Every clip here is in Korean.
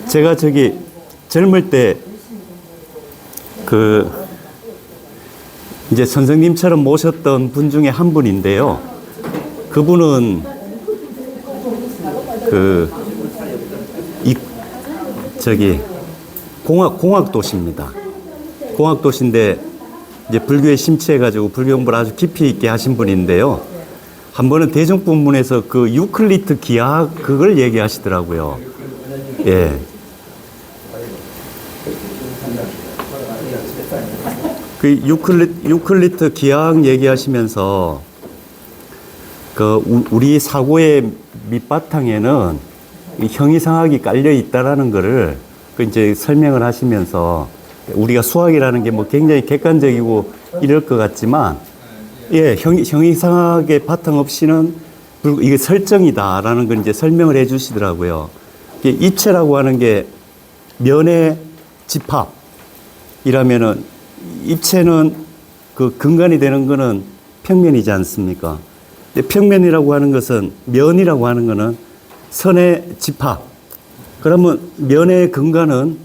제가 저기 젊을 때 이제 선생님처럼 모셨던 분 중에 한 분인데요. 그분은 공학도시입니다. 공학도시인데 이제 불교에 심취해가지고 불교 공부를 아주 깊이 있게 하신 분인데요. 한 번은 대중법문에서 그 유클리트 기하학 그걸 얘기하시더라고요. 예. 그 유클리트 기하학 얘기하시면서 우리 사고의 밑바탕에는 이 형이상학이 깔려 있다라는 거를 이제 설명을 하시면서 우리가 수학이라는 게 뭐 굉장히 객관적이고 이럴 것 같지만 예, 형이상학의 바탕 없이는 이게 설정이다라는 걸 이제 설명을 해 주시더라고요. 입체라고 하는 게 면의 집합이라면은 입체는 그 근간이 되는 거는 평면이지 않습니까? 근데 평면이라고 하는 것은 면이라고 하는 거는 선의 집합. 그러면 면의 근간은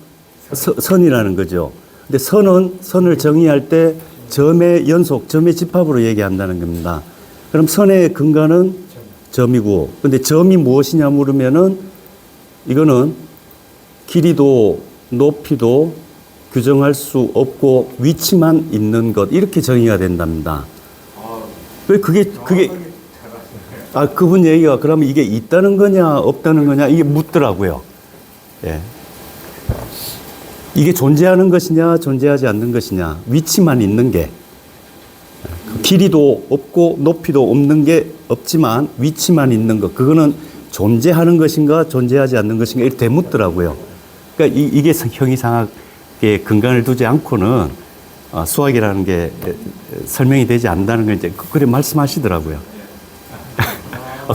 선이라는 거죠. 근데 선을 정의할 때 점의 연속, 점의 집합으로 얘기한다는 겁니다. 그럼 선의 근간은 점이고, 근데 점이 무엇이냐 물으면은 이거는 길이도 높이도 규정할 수 없고 위치만 있는 것, 이렇게 정의가 된답니다. 왜 그분 얘기가 그러면 이게 있다는 거냐 없다는 거냐 이게 묻더라고요. 예. 이게 존재하는 것이냐 존재하지 않는 것이냐, 위치만 있는 게, 길이도 없고 높이도 없는 게 없지만 위치만 있는 것, 그거는 존재하는 것인가 존재하지 않는 것인가 이렇게 되묻더라고요. 그러니까 이게 형이상학의 근간을 두지 않고는 수학이라는 게 설명이 되지 않는다는 걸 이제 그렇게 말씀하시더라고요.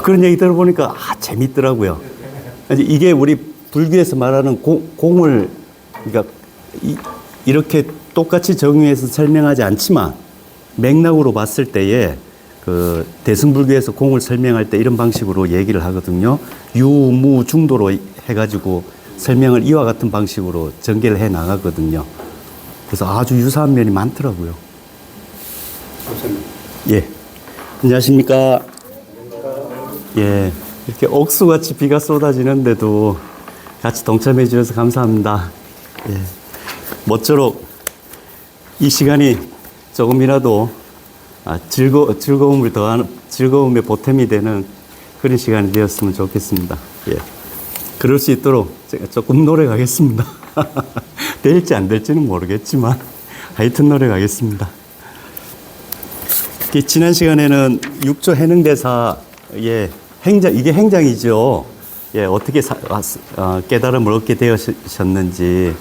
그런 얘기 들어보니까 재밌더라고요. 이게 우리 불교에서 말하는 공을, 그러니까 이렇게 똑같이 정의해서 설명하지 않지만 맥락으로 봤을 때에 그 대승불교에서 공을 설명할 때 이런 방식으로 얘기를 하거든요. 유무중도로 해가지고 설명을 이와 같은 방식으로 전개를 해 나가거든요. 그래서 아주 유사한 면이 많더라고요. 예. 안녕하십니까. 예. 이렇게 억수같이 비가 쏟아지는데도 같이 동참해 주셔서 감사합니다. 예. 모쪼록 이 시간이 조금이라도 즐거움을 더하는, 즐거움의 보탬이 되는 그런 시간이 되었으면 좋겠습니다. 예. 그럴 수 있도록 제가 조금 노력하겠습니다. 될지 안 될지는 모르겠지만 하여튼 노력하겠습니다. 지난 시간에는 육조 해능대사의 이게 행장이죠. 예, 어떻게 깨달음을 얻게 되셨는지,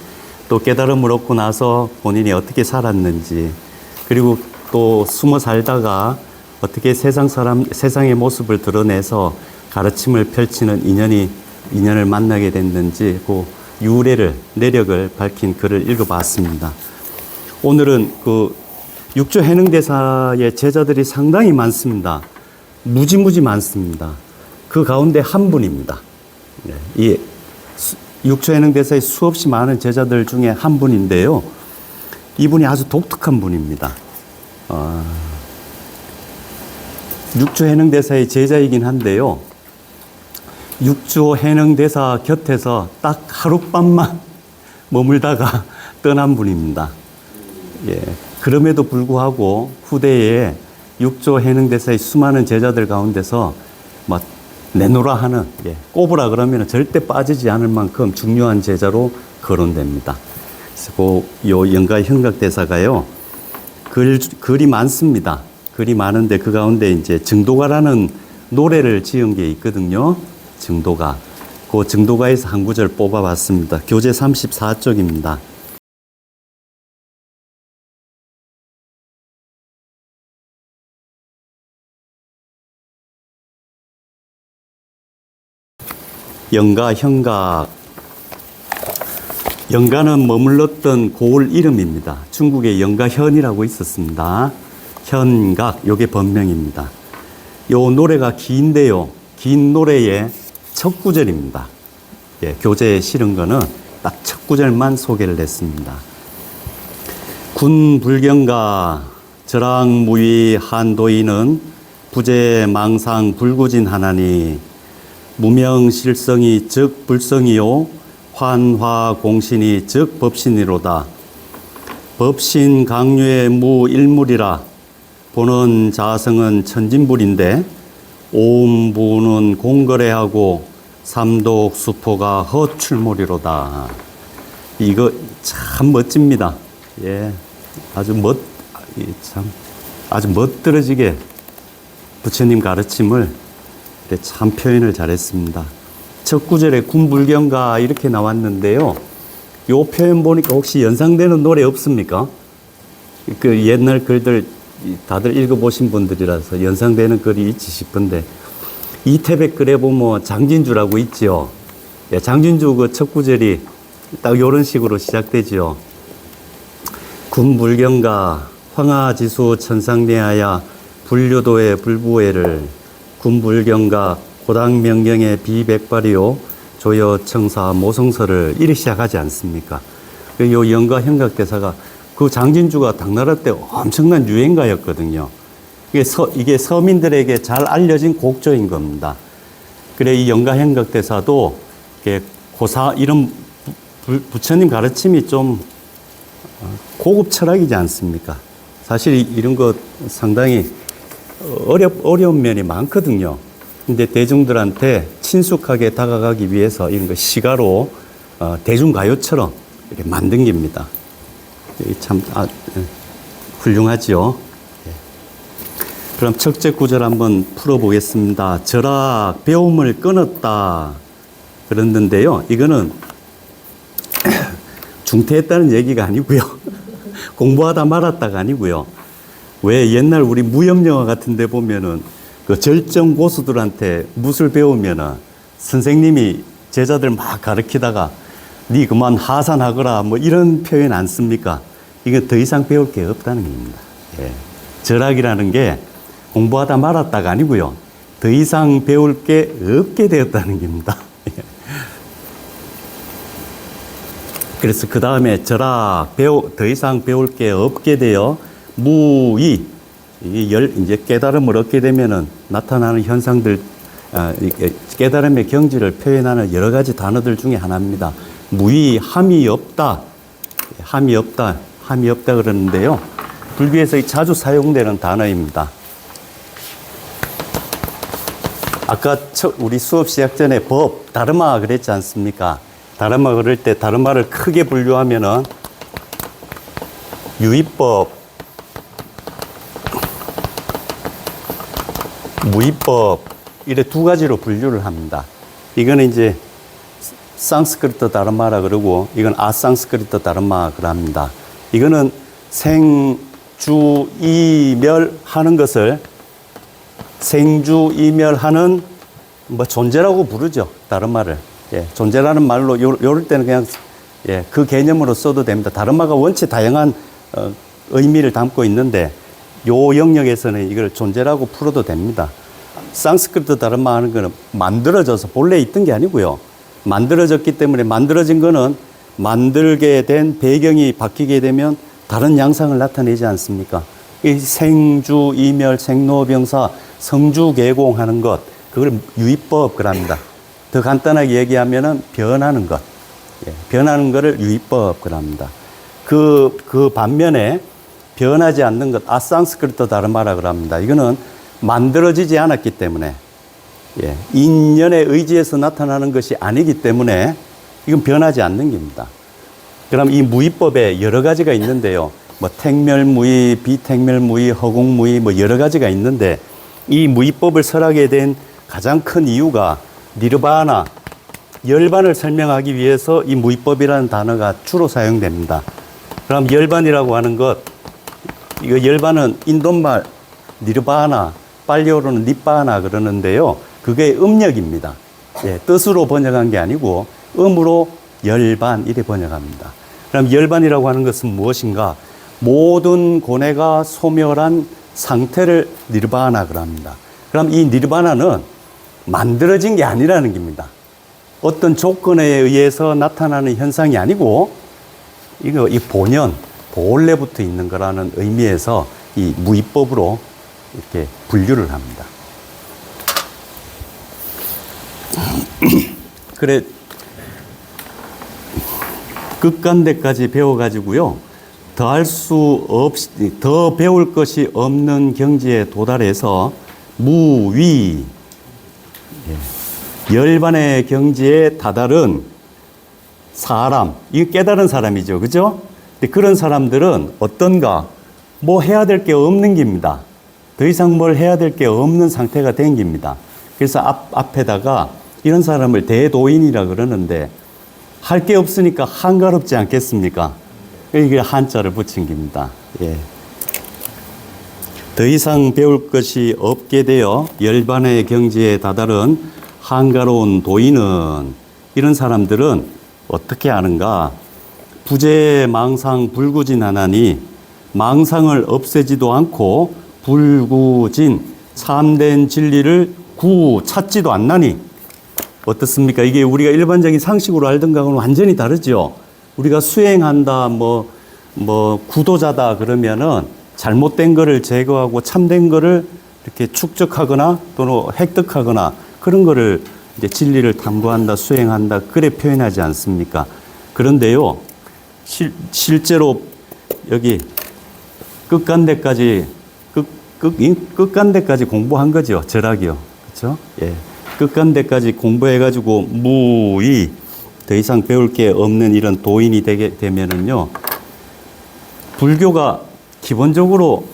또 깨달음을 얻고 나서 본인이 어떻게 살았는지, 그리고 또 숨어 살다가 어떻게 세상의 모습을 드러내서 가르침을 펼치는 인연을 만나게 됐는지, 그 내력을 밝힌 글을 읽어봤습니다. 오늘은 그 육조 해능대사의 제자들이 상당히 많습니다. 무지무지 많습니다. 그 가운데 한 분입니다. 이 육조 해능대사의 수없이 많은 제자들 중에 한 분인데요. 이분이 아주 독특한 분입니다. 육조 해능대사의 제자이긴 한데요. 육조 해능대사 곁에서 딱 하룻밤만 머물다가 떠난 분입니다. 예. 그럼에도 불구하고 후대에 육조 해능대사의 수많은 제자들 가운데서 내노라 하는, 꼽으라 그러면 절대 빠지지 않을 만큼 중요한 제자로 거론됩니다. 그래서 요 영가 형각대사가요, 글이 많습니다. 글이 많은데 그 가운데 이제 증도가라는 노래를 지은 게 있거든요. 증도가. 그 증도가에서 한 구절 뽑아봤습니다. 교재 34쪽입니다. 영가, 형각. 영가는 머물렀던 고을 이름입니다. 중국에 영가현이라고 있었습니다. 현각, 요게 본명입니다. 요 노래가 긴데요. 긴 노래의 첫 구절입니다. 예, 교재에 실은 거는 딱 첫 구절만 소개를 했습니다. 군불경가 절악무위 한도인은 부재망상 불구진하나니 무명실성이 즉 불성이요 환화공신이 즉 법신이로다. 법신 강류의 무일물이라. 보는 자성은 천진불인데 오음부는 공거래하고 삼독수포가 허출몰이로다. 이거 참 멋집니다. 예, 아주 아주 멋들어지게 부처님 가르침을 참 표현을 잘했습니다. 첫 구절에 군불경가 이렇게 나왔는데요. 요 표현 보니까 혹시 연상되는 노래 없습니까? 그 옛날 글들 다들 읽어보신 분들이라서 연상되는 글이 있지 싶은데, 이태백 글에 보면 장진주라고 있지요. 예, 장진주 그 첫 구절이 딱 이런 식으로 시작되지요. 군불경가 황하지수 천상내하야 불교도의 불부회를 군불경가 고당명경의 비백발이요 조여 청사 모성서를 이렇게 시작하지 않습니까? 요 영가 현각대사가 그 장진주가 당나라 때 엄청난 유행가였거든요. 이게 서민들에게 잘 알려진 곡조인 겁니다. 그래 이 영가 현각대사도 이런 부처님 가르침이 좀 고급 철학이지 않습니까? 사실 이런 거 상당히 어려운 면이 많거든요. 근데 대중들한테 친숙하게 다가가기 위해서 이런 거 시가로 대중가요처럼 이렇게 만든 겁니다. 참 훌륭하지요. 그럼 첫째 구절 한번 풀어보겠습니다. 절악 배움을 끊었다 그랬는데요. 이거는 중퇴했다는 얘기가 아니고요. 공부하다 말았다가 아니고요. 왜 옛날 우리 무협영화 같은 데 보면은 그 절정 고수들한테 무술 배우면은 선생님이 제자들 막 가르치다가 니 그만 하산하거라 뭐 이런 표현 안 씁니까? 이건 더 이상 배울 게 없다는 겁니다. 예. 절악이라는 게 공부하다 말았다가 아니고요. 더 이상 배울 게 없게 되었다는 겁니다. 그래서 그 다음에 절악, 더 이상 배울 게 없게 되어 무의, 이제 깨달음을 얻게 되면은 나타나는 현상들, 깨달음의 경지를 표현하는 여러 가지 단어들 중에 하나입니다. 무의, 함이 없다. 함이 없다 그러는데요. 불교에서 자주 사용되는 단어입니다. 아까 우리 수업 시작 전에 법, 다르마 그랬지 않습니까? 다르마 그럴 때 다르마를 크게 분류하면은 유의법, 무의법 이래 두 가지로 분류를 합니다. 이거는 이제 상스크리트 다르마라 그러고 이건 아상스크리트 다르마 그럽니다. 이거는 생주이멸하는 것을 생주이멸하는 뭐 존재라고 부르죠. 다르마를. 예, 존재라는 말로 요럴 때는 그냥 예, 그 개념으로 써도 됩니다. 다르마가 원체 다양한 의미를 담고 있는데 요 영역에서는 이걸 존재라고 풀어도 됩니다. 상스크리트 다르마 하는 거는 만들어져서 본래 있던 게 아니고요. 만들어졌기 때문에 만들어진 거는 만들게 된 배경이 바뀌게 되면 다른 양상을 나타내지 않습니까? 이 생주, 이멸, 생로병사, 성주개공하는 것, 그걸 유의법 그럽니다. 더 간단하게 얘기하면은 변하는 것, 예, 변하는 것을 유의법 그럽니다. 그 반면에 변하지 않는 것, 아상스크리트 다르마라 그럽니다. 이거는 만들어지지 않았기 때문에, 예, 인연의 의지에서 나타나는 것이 아니기 때문에 이건 변하지 않는 겁니다. 그럼 이 무의법에 여러 가지가 있는데요. 뭐 택멸무의, 비택멸무의, 허공무의 뭐 여러 가지가 있는데 이 무의법을 설하게 된 가장 큰 이유가 니르바나, 열반을 설명하기 위해서 이 무의법이라는 단어가 주로 사용됩니다. 그럼 열반이라고 하는 것, 이거 열반은 인도말 니르바나, 팔리어로는 니빠나 그러는데요. 그게 음력입니다. 예, 뜻으로 번역한 게 아니고 음으로 열반 이렇게 번역합니다. 그럼 열반이라고 하는 것은 무엇인가? 모든 고뇌가 소멸한 상태를 니르바나 그럽니다. 그럼 이 니르바나는 만들어진 게 아니라는 겁니다. 어떤 조건에 의해서 나타나는 현상이 아니고 이거 이 본연 본래부터 있는 거라는 의미에서 이 무위법으로 이렇게 분류를 합니다. 그래 끝간대까지 배워가지고요. 더 배울 것이 없는 경지에 도달해서 무위, 열반의 경지에 다다른 사람, 이게 깨달은 사람이죠. 그죠? 근데 그런 사람들은 어떤가? 뭐 해야 될 게 없는 겁니다. 더 이상 뭘 해야 될 게 없는 상태가 된 겁니다. 그래서 앞에다가 이런 사람을 대도인이라 그러는데 할 게 없으니까 한가롭지 않겠습니까? 이게 한자를 붙인 겁니다. 예. 더 이상 배울 것이 없게 되어 열반의 경지에 다다른 한가로운 도인은 이런 사람들은 어떻게 하는가? 부재망상 불구진하나니 망상을 없애지도 않고 불구진 참된 진리를 찾지도 않나니 어떻습니까? 이게 우리가 일반적인 상식으로 알던 거하고는 완전히 다르죠. 우리가 수행한다, 구도자다 그러면은 잘못된 거를 제거하고 참된 거를 이렇게 축적하거나 또는 획득하거나 그런 거를 이제 진리를 탐구한다, 수행한다, 그래 표현하지 않습니까? 그런데요, 실제로 여기 끝간대까지 공부한 거죠. 절학이요. 그렇죠? 예. 끝간대까지 공부해가지고 무의 더 이상 배울 게 없는 이런 도인이 되게 되면은요, 불교가 기본적으로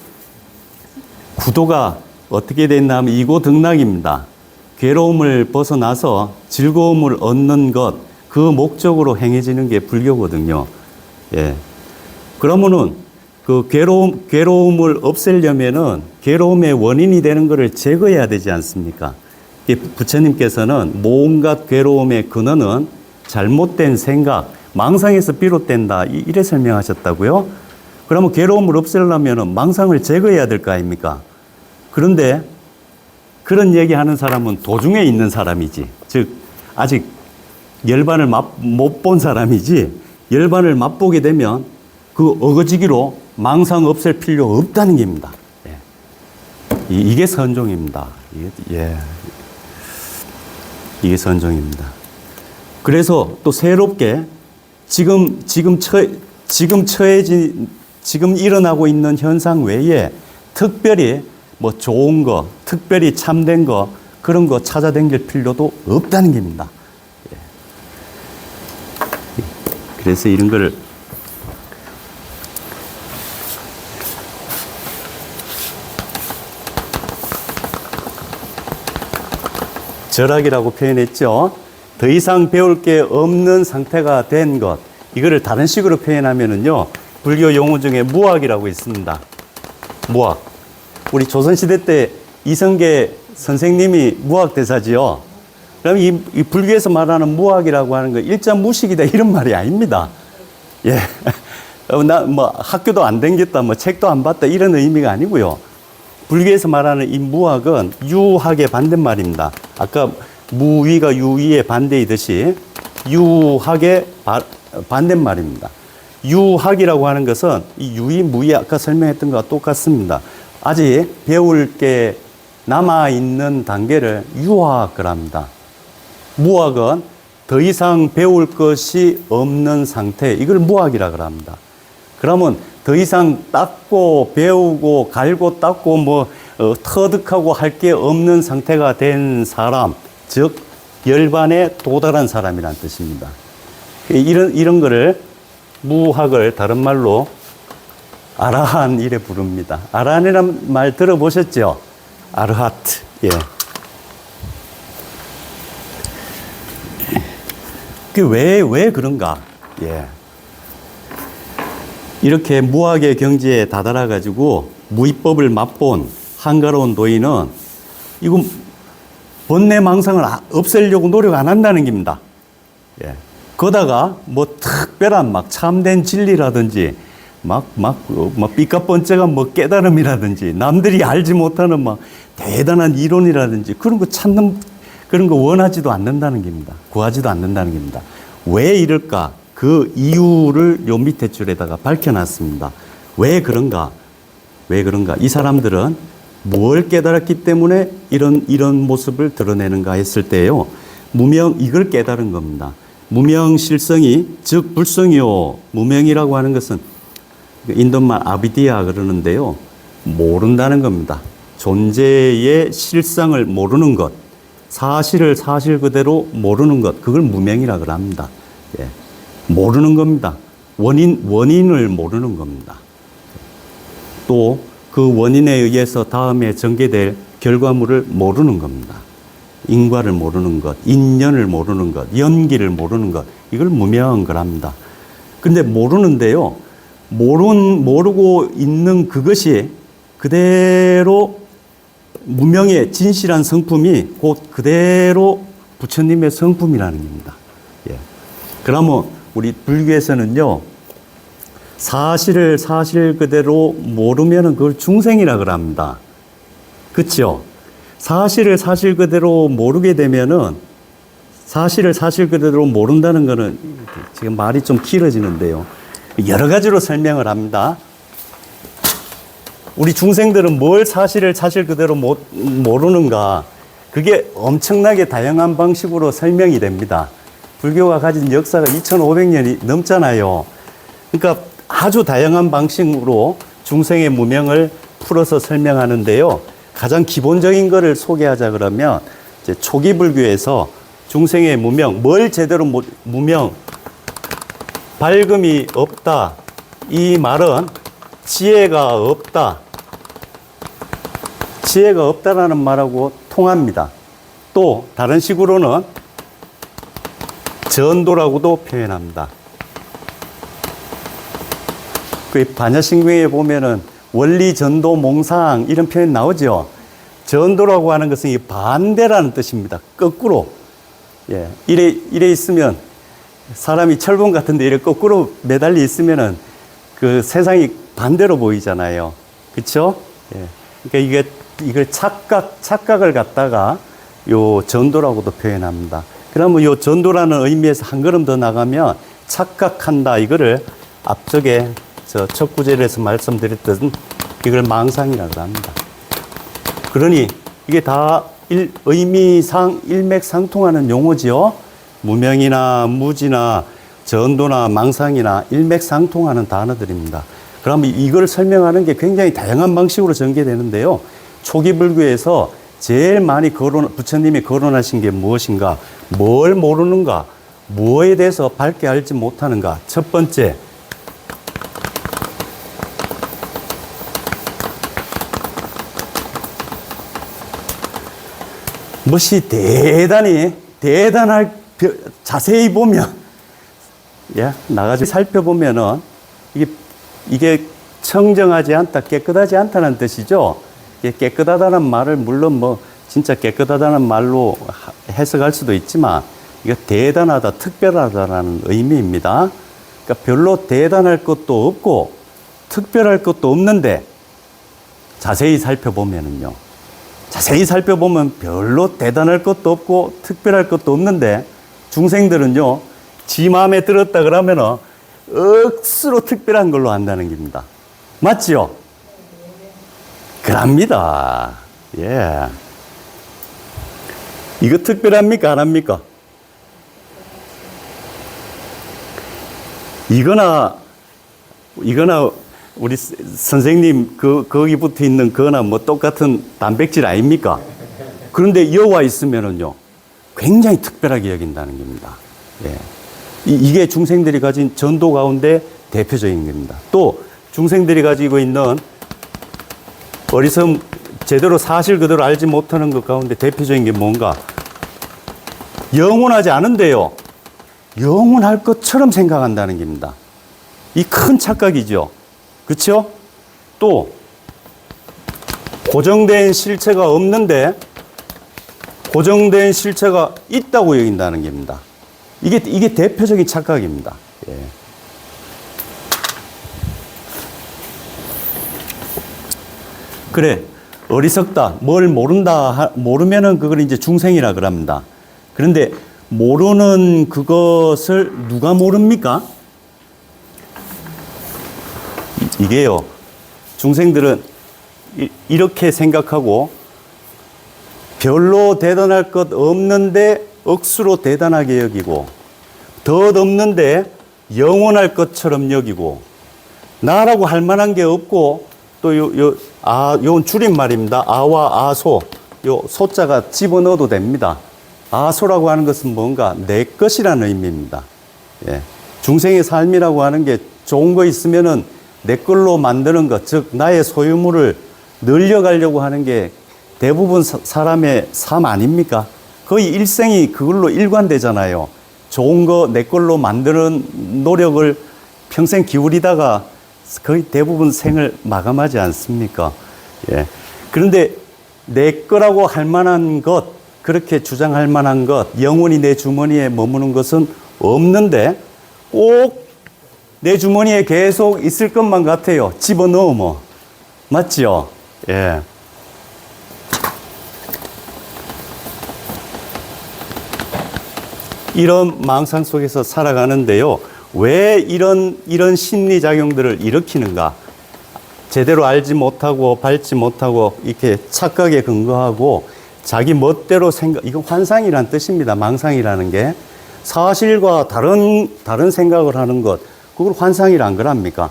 구도가 어떻게 됐나 하면 이고등락입니다. 괴로움을 벗어나서 즐거움을 얻는 것, 그 목적으로 행해지는 게 불교거든요. 예. 그러면은 그 괴로움을 없애려면은 괴로움의 원인이 되는 것을 제거해야 되지 않습니까? 부처님께서는 온갖 괴로움의 근원은 잘못된 생각, 망상에서 비롯된다. 이래 설명하셨다고요? 그러면 괴로움을 없애려면 망상을 제거해야 될 거 아닙니까? 그런데 그런 얘기하는 사람은 도중에 있는 사람이지. 즉 아직 열반을 못 본 사람이지, 열반을 맛보게 되면 그 어거지기로 망상 없앨 필요 없다는 겁니다. 예. 이게 선종입니다. 이게 선종입니다. 그래서 또 새롭게 지금 일어나고 있는 현상 외에 특별히 뭐 좋은 거, 특별히 참된 거, 그런 거 찾아다닐 필요도 없다는 겁니다. 예. 그래서 이런 거를 절학이라고 표현했죠. 더 이상 배울 게 없는 상태가 된 것. 이거를 다른 식으로 표현하면은요, 불교 용어 중에 무학이라고 있습니다. 무학. 우리 조선시대 때 이성계 선생님이 무학대사지요. 그럼 이 불교에서 말하는 무학이라고 하는 거 일자 무식이다 이런 말이 아닙니다. 예. 나 학교도 안 다녔다, 책도 안 봤다 이런 의미가 아니고요. 불교에서 말하는 이 무학은 유학의 반대말입니다. 아까 무위가 유위의 반대이듯이 유학의 반대말입니다. 유학이라고 하는 것은 이 유위, 무위 아까 설명했던 것과 똑같습니다. 아직 배울 게 남아있는 단계를 유학을 합니다. 무학은 더 이상 배울 것이 없는 상태, 이걸 무학이라고 합니다. 그러면 더 이상 닦고 배우고 갈고 닦고 터득하고 할 게 없는 상태가 된 사람, 즉 열반에 도달한 사람이란 뜻입니다. 이런 거를 무학을 다른 말로 아라한 이래 부릅니다. 아라한이라는 말 들어보셨죠? 아르하트. 예. 왜 그런가? 예. 이렇게 무학의 경지에 다다라가지고 무위법을 맛본 한가로운 도인은 이거 번뇌 망상을 없애려고 노력 안 한다는 겁니다. 예. 거다가 특별한 참된 진리라든지 삐까뻔쩍한 깨달음이라든지 남들이 알지 못하는 대단한 이론이라든지 그런 거 찾는 그런 거 원하지도 않는다는 겁니다. 구하지도 않는다는 겁니다. 왜 이럴까? 그 이유를 요 밑에 줄에다가 밝혀놨습니다. 왜 그런가? 왜 그런가? 이 사람들은 뭘 깨달았기 때문에 이런 모습을 드러내는가 했을 때요. 이걸 깨달은 겁니다. 무명실성이, 즉 불성이요. 무명이라고 하는 것은 인도말 아비디아 그러는데요. 모른다는 겁니다. 존재의 실상을 모르는 것, 사실을 사실 그대로 모르는 것, 그걸 무명이라고 합니다. 예. 모르는 겁니다. 원인을 모르는 겁니다. 또 그 원인에 의해서 다음에 전개될 결과물을 모르는 겁니다. 인과를 모르는 것, 인연을 모르는 것, 연기를 모르는 것, 이걸 무명한 거랍니다. 근데 모르는데요, 모르고 있는 그것이 그대로 무명의 진실한 성품이 곧 그대로 부처님의 성품이라는 겁니다. 예. 그러면 우리 불교에서는요, 사실을 사실 그대로 모르면 그걸 중생이라 그럽니다. 그렇죠? 사실을 사실 그대로 모르게 되면은 사실을 사실 그대로 모른다는 거는 지금 말이 좀 길어지는데요. 여러 가지로 설명을 합니다. 우리 중생들은 뭘 사실을 사실 그대로 모르는가? 그게 엄청나게 다양한 방식으로 설명이 됩니다. 불교가 가진 역사가 2500년이 넘잖아요. 그러니까 아주 다양한 방식으로 중생의 무명을 풀어서 설명하는데요. 가장 기본적인 것을 소개하자 그러면 이제 초기 불교에서 중생의 무명, 뭘 제대로 무명, 밝음이 없다. 이 말은 지혜가 없다. 지혜가 없다라는 말하고 통합니다. 또 다른 식으로는 전도라고도 표현합니다. 그 반야신경에 보면은 원리 전도 몽상 이런 표현 나오죠. 전도라고 하는 것은 이 반대라는 뜻입니다. 거꾸로. 예. 이래 있으면 사람이 철봉 같은데 이래 거꾸로 매달려 있으면은 그 세상이 반대로 보이잖아요. 그렇죠? 예. 그러니까 이걸 착각을 갖다가 요 전도라고도 표현합니다. 그러면 요 전도라는 의미에서 한 걸음 더 나가면 착각한다 이거를 앞쪽에 저 첫 구절에서 말씀드렸던 이걸 망상이라고 합니다. 그러니 이게 다 의미상 일맥상통하는 용어지요. 무명이나 무지나 전도나 망상이나 일맥상통하는 단어들입니다. 그러면 이걸 설명하는 게 굉장히 다양한 방식으로 전개되는데요. 초기 불교에서 제일 많이 부처님이 거론하신 게 무엇인가? 뭘 모르는가? 무엇에 대해서 밝게 알지 못하는가? 첫 번째, 무엇이 자세히 보면, 예, 나가지고 살펴보면은, 이게 청정하지 않다, 깨끗하지 않다는 뜻이죠. 깨끗하다는 말을 물론 진짜 깨끗하다는 말로 해석할 수도 있지만, 이거 대단하다, 특별하다라는 의미입니다. 그러니까 별로 대단할 것도 없고, 특별할 것도 없는데, 자세히 살펴보면은요. 자세히 살펴보면 별로 대단할 것도 없고 특별할 것도 없는데 중생들은요, 지 마음에 들었다 그러면은 억수로 특별한 걸로 한다는 겁니다. 맞지요? 그럽니다. 예. 이거 특별합니까? 안 합니까? 이거나 우리 선생님 거기 붙어 있는 거나 똑같은 단백질 아닙니까? 그런데 여와 있으면은요, 굉장히 특별하게 여긴다는 겁니다. 예. 이게 중생들이 가진 전도 가운데 대표적인 겁니다. 또 중생들이 가지고 있는 어리석음, 제대로 사실 그대로 알지 못하는 것 가운데 대표적인 게 뭔가? 영원하지 않은데요, 영원할 것처럼 생각한다는 겁니다. 이 큰 착각이죠. 그렇죠? 또 고정된 실체가 없는데 고정된 실체가 있다고 여긴다는 겁니다. 이게 대표적인 착각입니다. 예. 그래, 어리석다, 뭘 모른다, 모르면은 그걸 이제 중생이라 그럽니다. 그런데 모르는 그것을 누가 모릅니까? 이게요, 중생들은 이렇게 생각하고 별로 대단할 것 없는데 억수로 대단하게 여기고 덧 없는데 영원할 것처럼 여기고 나라고 할 만한 게 없고 또 요건 줄임말입니다. 아와 아소, 요 소자가 집어넣어도 됩니다. 아소라고 하는 것은 뭔가 내 것이라는 의미입니다. 예. 중생의 삶이라고 하는 게 좋은 거 있으면은 내 걸로 만드는 것, 즉 나의 소유물을 늘려가려고 하는 게 대부분 사람의 삶 아닙니까? 거의 일생이 그걸로 일관되잖아요. 좋은 거 내 걸로 만드는 노력을 평생 기울이다가 거의 대부분 생을 마감하지 않습니까? 예. 그런데 내 거라고 할 만한 것, 그렇게 주장할 만한 것, 영원히 내 주머니에 머무는 것은 없는데 꼭 내 주머니에 계속 있을 것만 같아요. 집어넣어 뭐. 맞지요? 예. 이런 망상 속에서 살아가는데요. 왜 이런 심리작용들을 일으키는가? 제대로 알지 못하고 밟지 못하고 이렇게 착각에 근거하고 자기 멋대로 이건 환상이란 뜻입니다. 망상이라는 게. 사실과 다른 생각을 하는 것, 그걸 환상이란 거랍니까?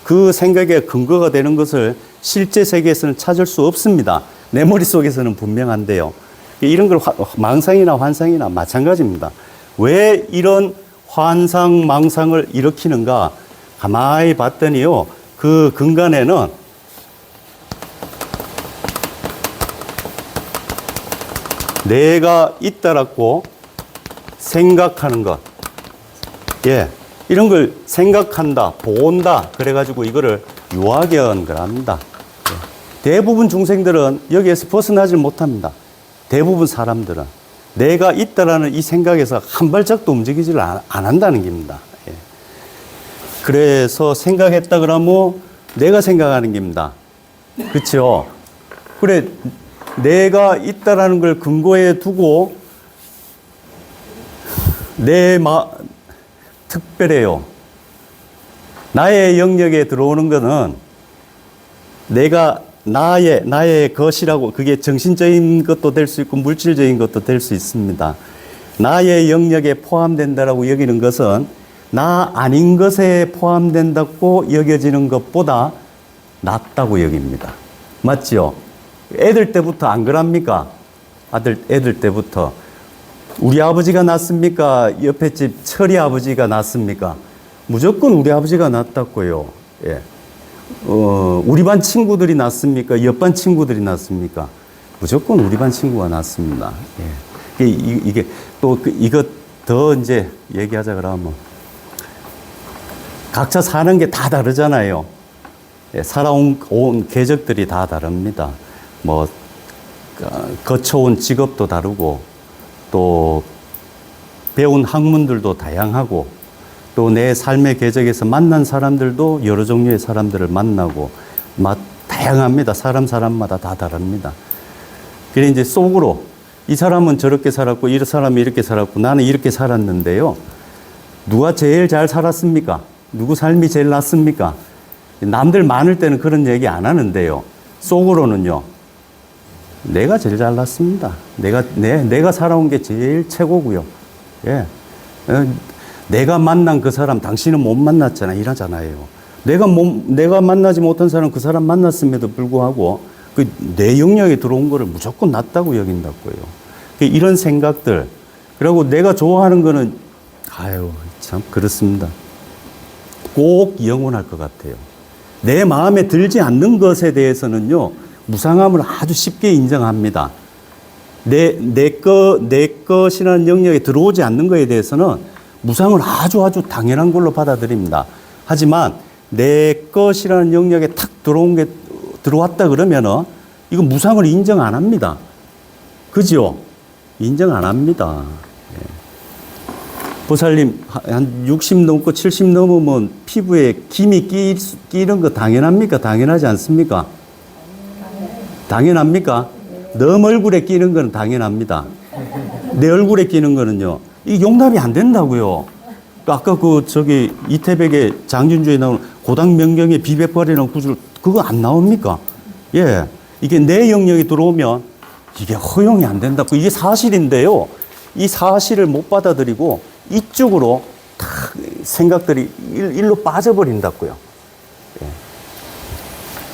그 생각에 근거가 되는 것을 실제 세계에서는 찾을 수 없습니다. 내 머릿속에서는 분명한데요. 이런 걸 망상이나 환상이나 마찬가지입니다. 왜 이런 환상, 망상을 일으키는가? 가만히 봤더니요, 그 근간에는 내가 있다라고 생각하는 것. 예. 이런 걸 생각한다, 본다. 그래가지고 이거를 유학연 그럽니다. 예. 대부분 중생들은 여기에서 벗어나질 못합니다. 대부분 사람들은. 내가 있다라는 이 생각에서 한 발짝도 움직이지를 안 한다는 겁니다. 예. 그래서 생각했다 그러면 내가 생각하는 겁니다. 그렇죠? 그래, 내가 있다라는 걸 근거에 두고 특별해요. 나의 영역에 들어오는 것은 나의 것이라고, 그게 정신적인 것도 될 수 있고 물질적인 것도 될 수 있습니다. 나의 영역에 포함된다라고 여기는 것은 나 아닌 것에 포함된다고 여겨지는 것보다 낫다고 여깁니다. 맞죠? 애들 때부터 안 그럽니까? 애들 때부터. 우리 아버지가 낫습니까? 옆에 집 철이 아버지가 낫습니까? 무조건 우리 아버지가 낫다고요. 예. 우리 반 친구들이 낫습니까? 옆반 친구들이 낫습니까? 무조건 우리 반 친구가 낫습니다. 예. 이게 또 이것 더 이제 얘기하자 그러면 각자 사는 게 다 다르잖아요. 예. 살아온 궤적들이 다 다릅니다. 뭐 거쳐온 직업도 다르고 또 배운 학문들도 다양하고 또 내 삶의 궤적에서 만난 사람들도 여러 종류의 사람들을 만나고 다양합니다. 사람마다 다 다릅니다. 그래 이제 속으로 이 사람은 저렇게 살았고 이 사람이 이렇게 살았고 나는 이렇게 살았는데요. 누가 제일 잘 살았습니까? 누구 삶이 제일 낫습니까? 남들 많을 때는 그런 얘기 안 하는데요. 속으로는요. 내가 제일 잘났습니다. 내가 살아온 게 제일 최고고요. 예. 내가 만난 그 사람 당신은 못 만났잖아. 이러잖아요. 내가 만나지 못한 사람 그 사람 만났음에도 불구하고 내 영역에 들어온 거를 무조건 낫다고 여긴다고요. 이런 생각들. 그리고 내가 좋아하는 거는 참 그렇습니다. 꼭 영원할 것 같아요. 내 마음에 들지 않는 것에 대해서는요. 무상함을 아주 쉽게 인정합니다. 내 것이라는 영역에 들어오지 않는 것에 대해서는 무상을 아주 당연한 걸로 받아들입니다. 하지만 내 것이라는 영역에 탁 들어왔다 그러면은 이거 무상을 인정 안 합니다. 그죠? 인정 안 합니다. 예. 보살님, 한 60 넘고 70 넘으면 피부에 김이 끼는 거 당연합니까? 당연하지 않습니까? 당연합니까? 너무 얼굴에 끼는 건 당연합니다. 내 얼굴에 끼는 거는요, 이 용납이 안 된다고요. 아까 이태백의 장진주에 나오는 고당명경의 비백발이라는 구절, 그거 안 나옵니까? 예. 이게 내 영역이 들어오면 이게 허용이 안 된다고. 이게 사실인데요. 이 사실을 못 받아들이고 이쪽으로 다 생각들이 일로 빠져버린다고요. 예.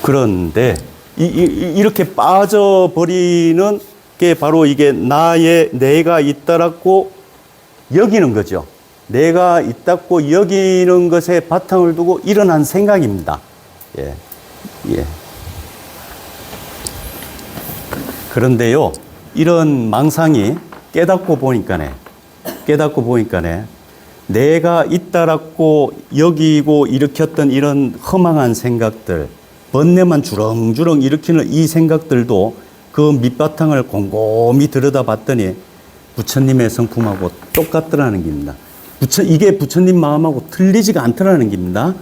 그런데 이렇게 빠져버리는 게 바로 이게 내가 있다라고 여기는 거죠. 내가 있다고 여기는 것에 바탕을 두고 일어난 생각입니다. 예. 예. 그런데요, 이런 망상이 깨닫고 보니까네, 내가 있다라고 여기고 일으켰던 이런 허망한 생각들, 번뇌만 주렁주렁 일으키는 이 생각들도 그 밑바탕을 곰곰이 들여다봤더니 부처님의 성품하고 똑같더라는 겁니다. 이게 부처님 마음하고 틀리지가 않더라는 겁니다.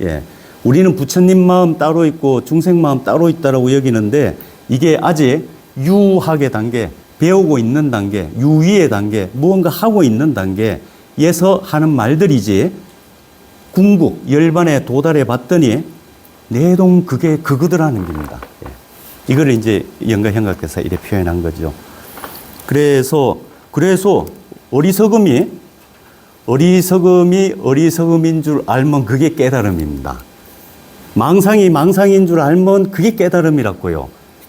예. 우리는 부처님 마음 따로 있고 중생 마음 따로 있다라고 여기는데 이게 아직 유학의 단계, 배우고 있는 단계, 유의의 단계, 무언가 하고 있는 단계에서 하는 말들이지 궁극, 열반에 도달해 봤더니 내동 그게 그거더라는 겁니다. 예. 이걸 이제 영가형각께서 이렇게 표현한 거죠. 그래서 어리석음인 줄 알면 그게 깨달음입니다. 망상이 망상인 줄 알면 그게 깨달음이라고요.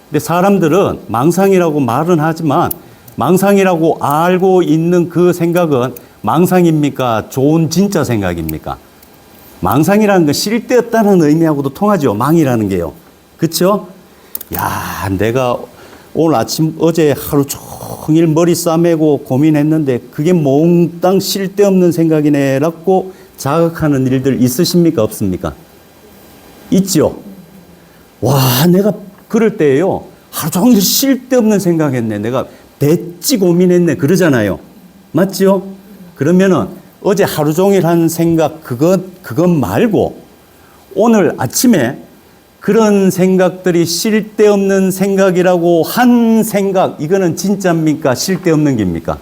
근데 사람들은 망상이라고 말은 하지만 망상이라고 알고 있는 그 생각은 망상입니까? 좋은 진짜 생각입니까? 망상이라는 건 쓸데없다는 의미하고도 통하죠. 망이라는 게요. 그렇죠? 야, 내가 어제 하루 종일 머리 싸매고 고민했는데 그게 몽땅 쓸데없는 생각이네라고 자각하는 일들 있으십니까? 없습니까? 있죠? 와, 내가 그럴 때예요. 하루 종일 쓸데없는 생각했네. 내가 대찌 고민했네. 그러잖아요. 맞죠? 그러면은 어제 하루 종일 한 생각, 그것 말고 오늘 아침에 그런 생각들이 쓸데없는 생각이라고 한 생각, 이거는 진짜입니까? 쓸데없는 겁니까?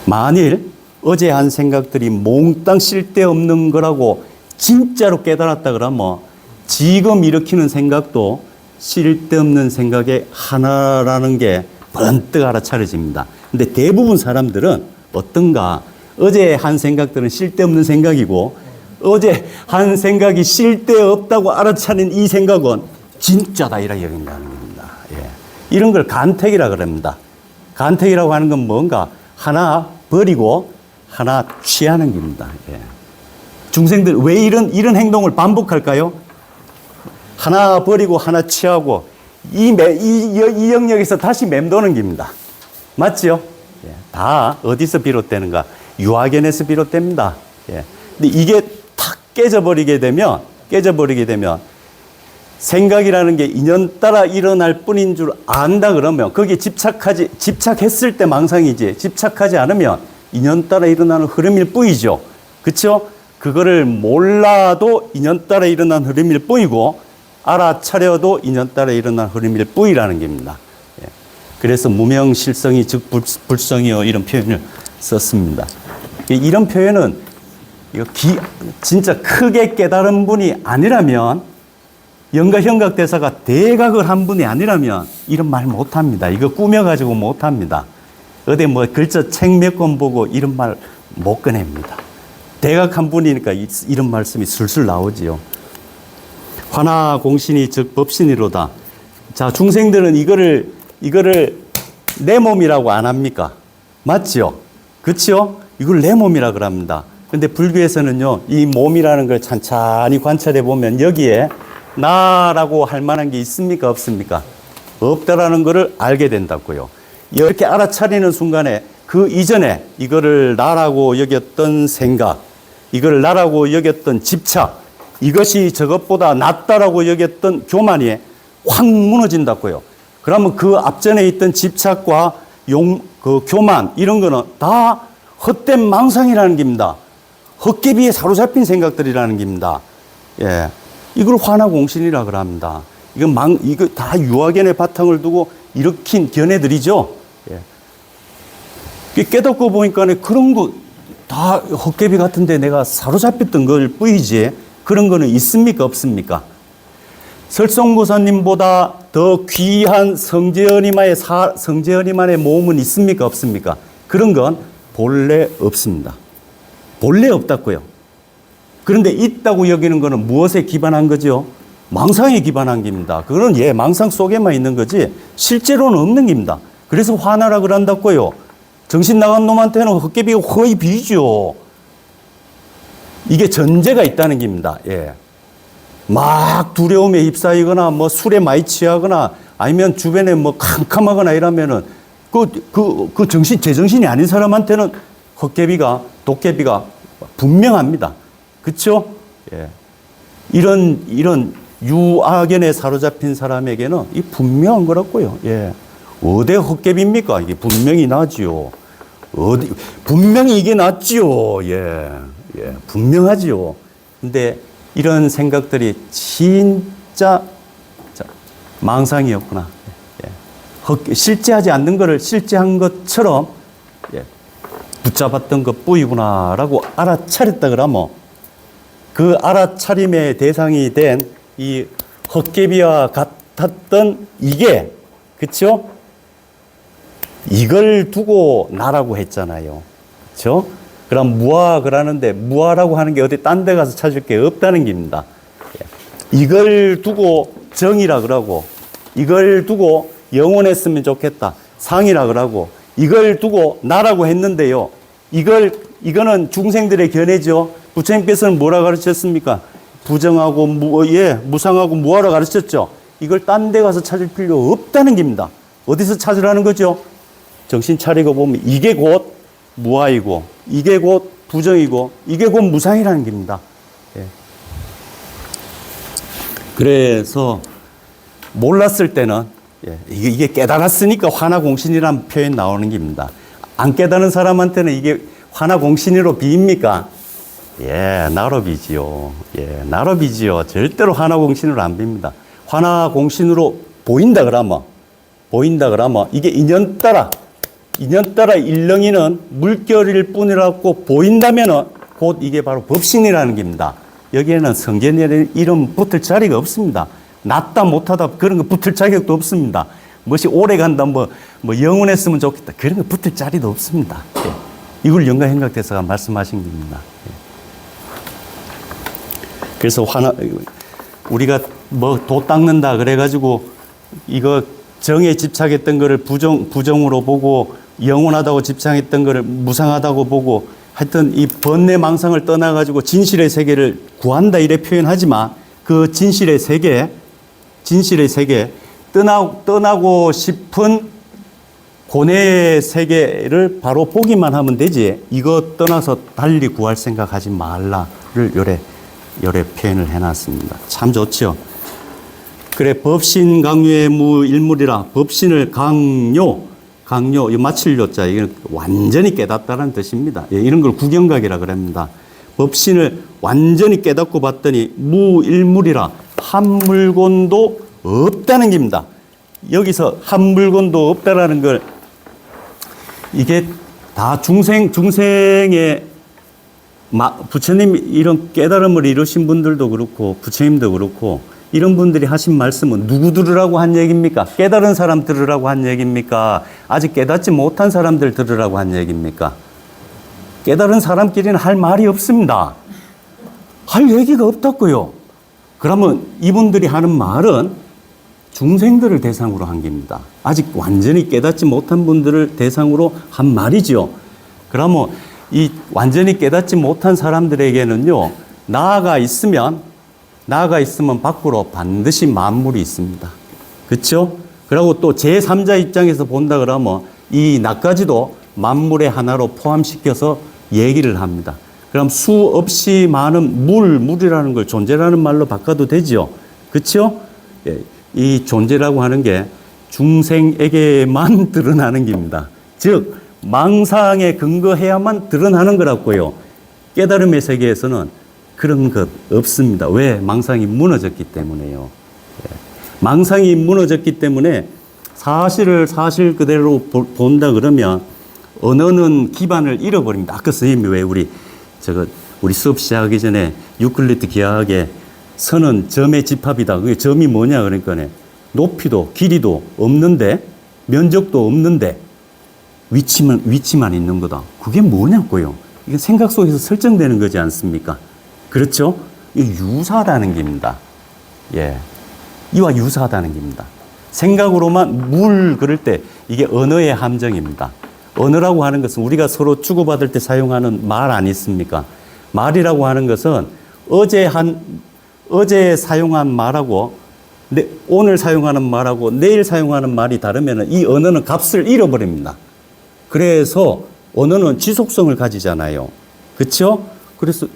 만일 어제 한 생각들이 몽땅 쓸데없는 거라고 진짜로 깨달았다 그러면 지금 일으키는 생각도 쓸데없는 생각의 하나라는 게 번뜩 알아차려집니다. 근데 대부분 사람들은 어떤가? 어제 한 생각들은 쓸데없는 생각이고 어제 한 생각이 쓸데없다고 알아차린 이 생각은 진짜다 이라 여긴다는 겁니다. 예. 이런 걸 간택이라 그럽니다. 간택이라고 하는 건 뭔가 하나 버리고 하나 취하는 겁니다. 예. 중생들 왜 이런 행동을 반복할까요? 하나 버리고 하나 취하고 이 영역에서 다시 맴도는 겁니다. 맞죠? 예. 다 어디서 비롯되는가? 유아견에서 비롯됩니다. 예. 근데 이게 탁 깨져버리게 되면 생각이라는 게 인연 따라 일어날 뿐인 줄 안다 그러면 거기에 집착했을 때 망상이지 집착하지 않으면 인연 따라 일어나는 흐름일 뿐이죠. 그렇죠? 그거를 몰라도 인연 따라 일어난 흐름일 뿐이고 알아차려도 인연 따라 일어난 흐름일 뿐이라는 겁니다. 예. 그래서 무명실성이 즉 불성이요 이런 표현을 썼습니다. 이런 표현은 진짜 크게 깨달은 분이 아니라면 영가형각 대사가 대각을 한 분이 아니라면 이런 말 못합니다. 이거 꾸며가지고 못합니다. 어디 뭐 글자 책 몇 권 보고 이런 말 못 꺼냅니다. 대각한 분이니까 이런 말씀이 술술 나오지요. 화나 공신이 즉 법신이로다. 자, 중생들은 이거를 내 몸이라고 안 합니까? 맞죠? 그렇죠? 이걸 내 몸이라 그럽니다. 근데 불교에서는요, 이 몸이라는 걸 찬찬히 관찰해 보면 여기에 나라고 할 만한 게 있습니까? 없습니까? 없다라는 것을 알게 된다고요. 이렇게 알아차리는 순간에 그 이전에 이거를 나라고 여겼던 생각, 이걸 나라고 여겼던 집착, 이것이 저것보다 낫다라고 여겼던 교만이 확 무너진다고요. 그러면 그 앞전에 있던 집착과 그 교만, 이런 거는 다 헛된 망상이라는 겁니다. 헛개비에 사로잡힌 생각들이라는 겁니다. 예. 이걸 환화공신이라 그럽니다. 이거 다 유아견의 바탕을 두고 일으킨 견해들이죠. 예. 깨닫고 보니까 그런 거 다 헛개비 같은데 내가 사로잡혔던 걸 뿐이지 그런 거는 있습니까? 없습니까? 설성모사님보다 더 귀한 성재현이만의 모험은 있습니까? 없습니까? 그런 건 본래 없습니다. 본래 없다고요. 그런데 있다고 여기는 거는 무엇에 기반한 거죠? 망상에 기반한 겁니다. 그거는 망상 속에만 있는 거지 실제로는 없는 겁니다. 그래서 화나라 그런다고요. 정신 나간 놈한테는 헛개비가 거의 비죠. 이게 전제가 있다는 겁니다. 예. 막 두려움에 휩싸이거나 뭐 술에 많이 취하거나 아니면 주변에 뭐 캄캄하거나 이러면은 그 제정신이 아닌 사람한테는 헛개비가, 도깨비가 분명합니다. 그쵸? 예. 이런 유아견에 사로잡힌 사람에게는 이 분명한 거라고요. 예. 어디 헛개비입니까? 이게 분명히 나지요. 분명히 이게 낫지요. 예. 예. 분명하지요. 근데 이런 생각들이 진짜 망상이었구나. 예. 실제하지 않는 것을 실제한 것처럼 붙잡았던 것 뿐이구나라고 알아차렸다 그러면 그 알아차림의 대상이 된 이 헛개비와 같았던 이게, 그쵸? 이걸 두고 나라고 했잖아요. 그쵸? 그럼 무아 그러는데 무아라고 하는 게 어디 딴 데 가서 찾을 게 없다는 겁니다. 이걸 두고 정이라 그러고 이걸 두고 영원했으면 좋겠다. 상이라 그러고 이걸 두고 나라고 했는데요. 이거는 중생들의 견해죠. 부처님께서는 뭐라 가르쳤습니까? 부정하고 무상하고 무아라 가르쳤죠. 이걸 딴 데 가서 찾을 필요 없다는 겁니다. 어디서 찾으라는 거죠? 정신 차리고 보면 이게 곧 무아이고 이게 곧 부정이고 이게 곧 무상이라는 겁니다. 예. 그래서 몰랐을 때는 이게 깨달았으니까 화나공신이라는 표현 나오는 겁니다. 안 깨달은 사람한테는 이게 화나공신으로 비입니까? 나로 비지요. 나로 비지요. 절대로 화나공신으로 안 빕니다. 화나공신으로 보인다 그러면 이게 인연따라 일렁이는 물결일 뿐이라고 보인다면은 곧 이게 바로 법신이라는 겁니다. 여기에는 성견이라는 이름 붙을 자리가 없습니다. 낫다 못하다 그런 거 붙을 자격도 없습니다. 무엇이 오래 간다 뭐 영원했으면 좋겠다 그런 거 붙을 자리도 없습니다. 이걸 영가행각대사가 말씀하신 겁니다. 그래서 우리가 뭐 도 닦는다 그래가지고 이거 정에 집착했던 거를 부정으로 보고 영원하다고 집착했던 거를 무상하다고 보고 하여튼 이 번뇌 망상을 떠나가지고 진실의 세계를 구한다 이래 표현하지만 그 진실의 세계 떠나고 싶은 고뇌의 세계를 바로 보기만 하면 되지 이거 떠나서 달리 구할 생각하지 말라를 요래 표현을 해놨습니다. 참 좋죠. 그래 법신 강요의 무일물이라 법신을 강요 이 마칠요자 이건 완전히 깨닫다라는 뜻입니다. 이런 걸 구경각이라 그럽니다. 법신을 완전히 깨닫고 봤더니 무일물이라 한 물건도 없다는 겁니다. 여기서 한 물건도 없다라는 걸 이게 다 중생의 부처님 이런 깨달음을 이루신 분들도 그렇고 부처님도 그렇고 이런 분들이 하신 말씀은 누구 들으라고 한 얘기입니까? 깨달은 사람 들으라고 한 얘기입니까? 아직 깨닫지 못한 사람들 들으라고 한 얘기입니까? 깨달은 사람끼리는 할 말이 없습니다. 할 얘기가 없다고요. 그러면 이분들이 하는 말은 중생들을 대상으로 한 겁니다. 아직 완전히 깨닫지 못한 분들을 대상으로 한 말이죠. 그러면 이 완전히 깨닫지 못한 사람들에게는요, 나아가 있으면 밖으로 반드시 만물이 있습니다. 그렇죠? 그리고 또 제3자 입장에서 본다 그러면 이 나까지도 만물의 하나로 포함시켜서 얘기를 합니다. 그럼 수없이 많은 물이라는 걸 존재라는 말로 바꿔도 되죠. 그렇죠? 이 존재라고 하는 게 중생에게만 드러나는 겁니다. 즉 망상에 근거해야만 드러나는 거라고요. 깨달음의 세계에서는 그런 것 없습니다. 왜? 망상이 무너졌기 때문에요. 예. 망상이 무너졌기 때문에 사실을 사실 그대로 본다 그러면 언어는 기반을 잃어버립니다. 아까 선생님이 왜 우리 수업 시작하기 전에 유클리드 기하학의 선은 점의 집합이다. 그게 점이 뭐냐 그러니까 높이도 길이도 없는데 면적도 없는데 위치만 있는 거다. 그게 뭐냐고요. 이게 생각 속에서 설정되는 거지 않습니까? 그렇죠? 이 유사하다는 겁니다. 예. 이와 유사하다는 겁니다. 생각으로만 그럴 때 이게 언어의 함정입니다. 언어라고 하는 것은 우리가 서로 주고받을 때 사용하는 말 아니습니까? 말이라고 하는 것은 어제 사용한 말하고 오늘 사용하는 말하고 내일 사용하는 말이 다르면 이 언어는 값을 잃어버립니다. 그래서 언어는 지속성을 가지잖아요. 그렇죠? 그래서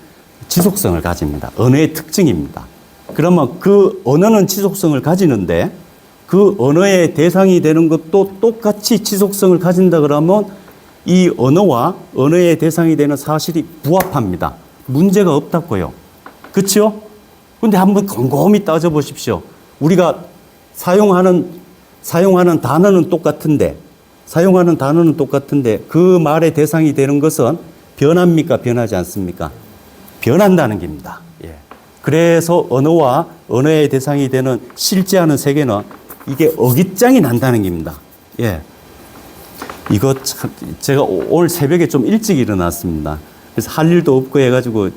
지속성을 가집니다. 언어의 특징입니다. 그러면 그 언어는 지속성을 가지는데 그 언어의 대상이 되는 것도 똑같이 지속성을 가진다 그러면 이 언어와 언어의 대상이 되는 사실이 부합합니다. 문제가 없다고요. 그렇죠? 근데 한번 곰곰이 따져보십시오. 우리가 사용하는 단어는 똑같은데 그 말의 대상이 되는 것은 변합니까? 변하지 않습니까? 변한다는 겁니다. 예. 그래서 언어와 언어의 대상이 되는 실제하는 세계는 이게 어깃장이 난다는 겁니다. 예. 이거 참, 제가 오늘 새벽에 좀 일찍 일어났습니다. 그래서 할 일도 없고 해가지고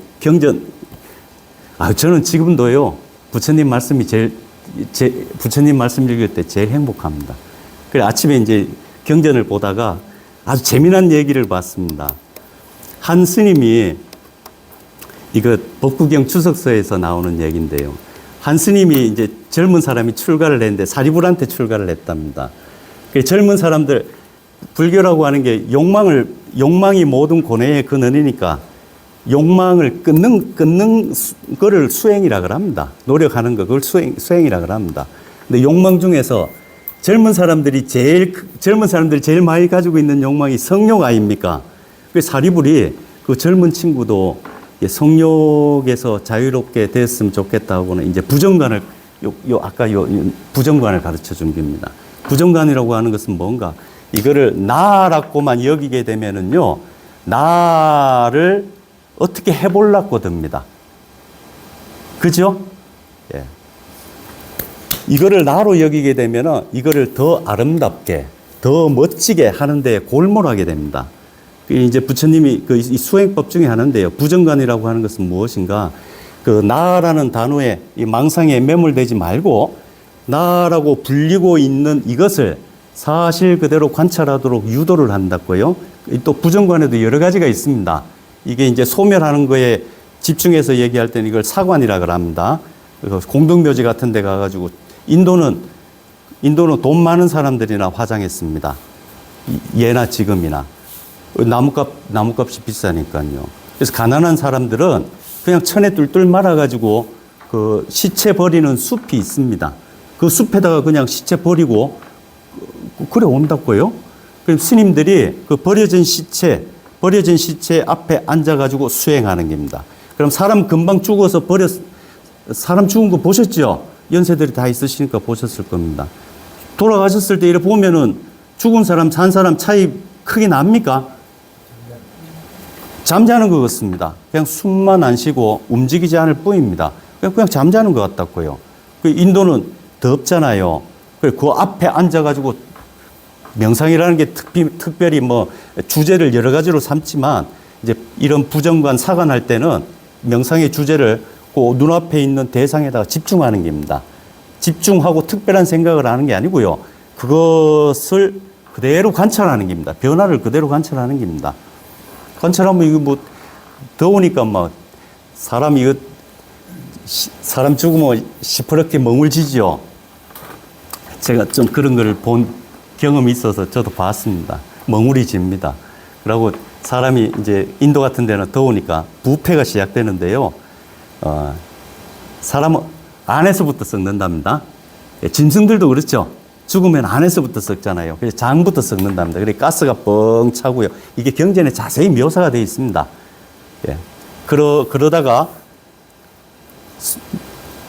저는 지금도요, 부처님 말씀 읽을 때 제일 행복합니다. 그래, 아침에 이제 경전을 보다가 아주 재미난 얘기를 봤습니다. 한 스님이, 이거 법구경 주석서에서 나오는 얘기인데요. 한 스님이 이제 젊은 사람이 출가를 했는데 사리불한테 출가를 했답니다. 그 젊은 사람들, 불교라고 하는 게 욕망이 모든 고뇌의 근원이니까 욕망을 끊는 거를 수행이라 그럽니다. 노력하는 거, 그걸 수행이라 그럽니다. 근데 욕망 중에서 젊은 사람들이 제일 많이 가지고 있는 욕망이 성욕 아닙니까? 그 사리불이 그 젊은 친구도 성욕에서 자유롭게 됐으면 좋겠다고는 이제 부정관을 부정관을 가르쳐 준 겁니다. 부정관이라고 하는 것은 뭔가 이거를 나라고만 여기게 되면은요, 나를 어떻게 해보려고 듭니다. 그죠? 예. 이거를 나로 여기게 되면은 이거를 더 아름답게, 더 멋지게 하는데 골몰하게 됩니다. 이제 부처님이 이 수행법 중에 하나인데요. 부정관이라고 하는 것은 무엇인가? 그 나라는 단어에 이 망상에 매몰되지 말고 나라고 불리고 있는 이것을 사실 그대로 관찰하도록 유도를 한다고요. 또 부정관에도 여러 가지가 있습니다. 이게 이제 소멸하는 거에 집중해서 얘기할 때는 이걸 사관이라고 합니다. 공동묘지 같은 데 가가지고 인도는 돈 많은 사람들이나 화장했습니다. 예나 지금이나. 나무값이 비싸니까요. 그래서 가난한 사람들은 그냥 천에 뚫뚫 말아가지고 그 시체 버리는 숲이 있습니다. 그 숲에다가 그냥 시체 버리고 그래 온다고요. 그럼 스님들이 그 버려진 시체 앞에 앉아가지고 수행하는 겁니다. 그럼 사람 금방 죽어서 사람 죽은 거 보셨죠? 연세들이 다 있으시니까 보셨을 겁니다. 돌아가셨을 때 이렇게 보면은 죽은 사람, 산 사람 차이 크게 납니까? 잠자는 것 같습니다. 그냥 숨만 안 쉬고 움직이지 않을 뿐입니다. 그냥 잠자는 것 같다고요. 인도는 덥잖아요. 그 앞에 앉아가지고 명상이라는 게 특별히 주제를 여러 가지로 삼지만 이제 이런 부정관, 사관할 때는 명상의 주제를 그 눈앞에 있는 대상에다가 집중하는 겁니다. 집중하고 특별한 생각을 하는 게 아니고요. 그것을 그대로 관찰하는 겁니다. 변화를 그대로 관찰하는 겁니다. 관찰하면 이거 더우니까 사람 죽으면 시퍼렇게 멍울지죠. 제가 좀 그런 걸 본 경험이 있어서 저도 봤습니다. 멍울이집니다. 그리고 사람이 이제 인도 같은 데는 더우니까 부패가 시작되는데요. 사람은 안에서부터 썩는답니다. 짐승들도 그렇죠. 죽으면 안에서부터 썩잖아요. 그래서 장부터 썩는답니다. 그래서 가스가 뻥 차고요. 이게 경전에 자세히 묘사가 되어 있습니다. 예. 그러다가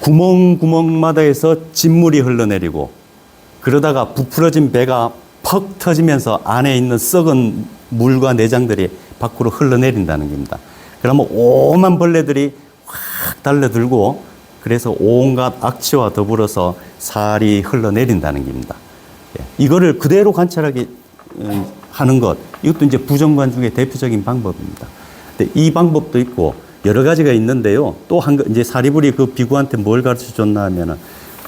구멍구멍마다에서 진물이 흘러내리고 그러다가 부풀어진 배가 퍽 터지면서 안에 있는 썩은 물과 내장들이 밖으로 흘러내린다는 겁니다. 그러면 오만 벌레들이 확 달려들고 그래서 온갖 악취와 더불어서 살이 흘러내린다는 겁니다. 이거를 그대로 관찰하게 하는 것, 이것도 이제 부정관 중에 대표적인 방법입니다. 근데 이 방법도 있고 여러 가지가 있는데요. 또 이제 사리불이 그 비구한테 뭘 가르쳐 줬나 하면은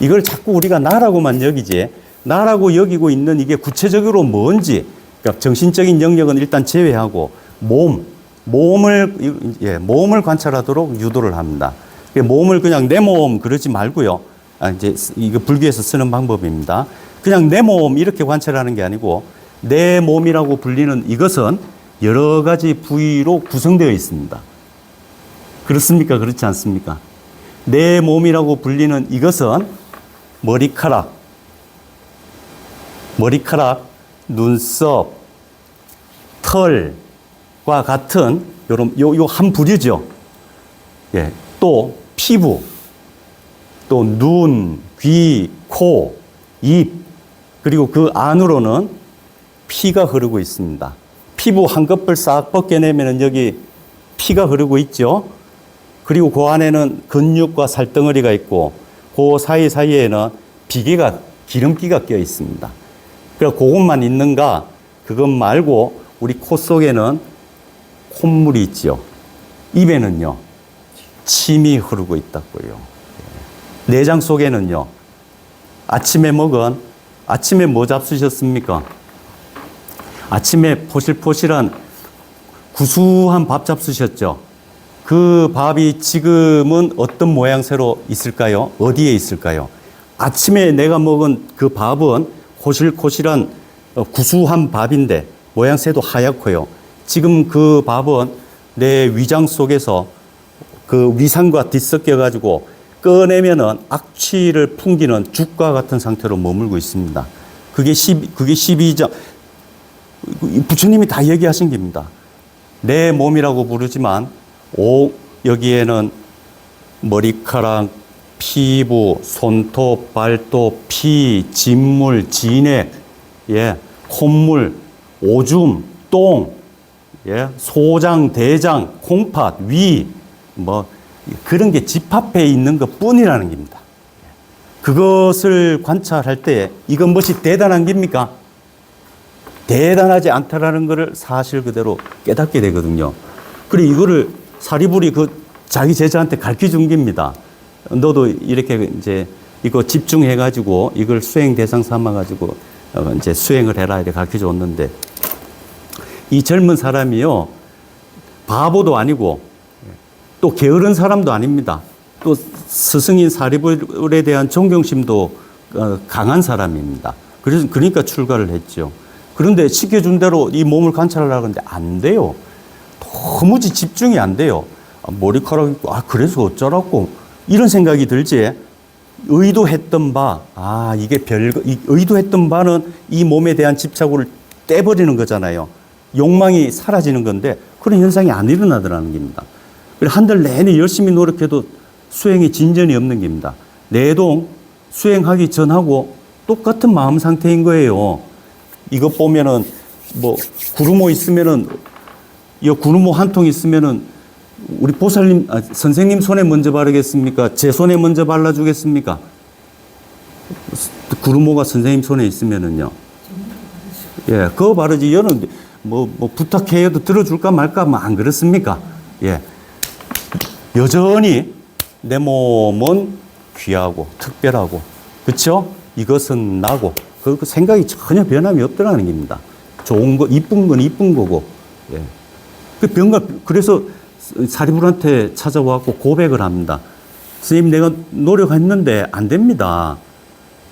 이걸 자꾸 우리가 나라고만 여기지, 나라고 여기고 있는 이게 구체적으로 뭔지, 그러니까 정신적인 영역은 일단 제외하고 몸을 관찰하도록 유도를 합니다. 몸을 그냥 내 몸 그러지 말고요. 이제 이거 불교에서 쓰는 방법입니다. 그냥 내 몸 이렇게 관찰하는 게 아니고 내 몸이라고 불리는 이것은 여러 가지 부위로 구성되어 있습니다. 그렇습니까? 그렇지 않습니까? 내 몸이라고 불리는 이것은 머리카락, 눈썹, 털과 같은 요 한 부류죠. 예. 또 피부, 또 눈, 귀, 코, 입, 그리고 그 안으로는 피가 흐르고 있습니다. 피부 한 겹을 싹 벗겨내면 여기 피가 흐르고 있죠. 그리고 그 안에는 근육과 살덩어리가 있고 그 사이사이에는 기름기가 껴 있습니다. 그래서 그것만 있는가? 그것 말고 우리 코 속에는 콧물이 있죠. 입에는요, 침이 흐르고 있다고요. 내장 속에는요, 아침에 뭐 잡수셨습니까? 아침에 포실포실한 구수한 밥 잡수셨죠? 그 밥이 지금은 어떤 모양새로 있을까요? 어디에 있을까요? 아침에 내가 먹은 그 밥은 포실포실한 구수한 밥인데 모양새도 하얗고요. 지금 그 밥은 내 위장 속에서 그 위산과 뒤섞여 가지고 꺼내면은 악취를 풍기는 죽과 같은 상태로 머물고 있습니다. 그게 12장 부처님이 다 얘기하신 겁니다. 내 몸이라고 부르지만 여기에는 머리카락, 피부, 손톱, 발톱, 피, 진물, 진액, 콧물, 오줌, 똥, 소장, 대장, 콩팥, 위, 그런 게 집합해 있는 것 뿐이라는 겁니다. 그것을 관찰할 때 이건 무엇이 대단한 겁니까? 대단하지 않다라는 것을 사실 그대로 깨닫게 되거든요. 그리고 이거를 사리불이 자기 제자한테 가르쳐 준 겁니다. 너도 이렇게 이제 이거 집중해가지고 이걸 수행 대상 삼아가지고 이제 수행을 해라 이렇게 가르쳐 줬는데 이 젊은 사람이요, 바보도 아니고 또 게으른 사람도 아닙니다. 또 스승인 사리불에 대한 존경심도 강한 사람입니다. 그러니까 출가를 했죠. 그런데 시켜준 대로 이 몸을 관찰하려고 하는데 안 돼요. 도무지 집중이 안 돼요. 머리카락 있고, 그래서 어쩌라고. 이런 생각이 들지. 의도했던 바, 의도했던 바는 이 몸에 대한 집착을 떼버리는 거잖아요. 욕망이 사라지는 건데 그런 현상이 안 일어나더라는 겁니다. 한 달 내내 열심히 노력해도 수행에 진전이 없는 겁니다. 내동 수행하기 전하고 똑같은 마음 상태인 거예요. 이것 보면은 구루모 있으면은 구루모 한 통 있으면은 우리 보살님 선생님 손에 먼저 바르겠습니까? 제 손에 먼저 발라주겠습니까? 구루모가 선생님 손에 있으면은요. 그거 바르지. 여는 부탁해도 들어줄까 말까 안 그렇습니까? 여전히 내 몸은 귀하고 특별하고, 그렇죠? 이것은 나고, 그 생각이 전혀 변함이 없더라는 겁니다. 좋은 거, 이쁜 건 이쁜 거고. 그래서 사리불한테 찾아와서 고백을 합니다. 선생님, 내가 노력했는데 안 됩니다.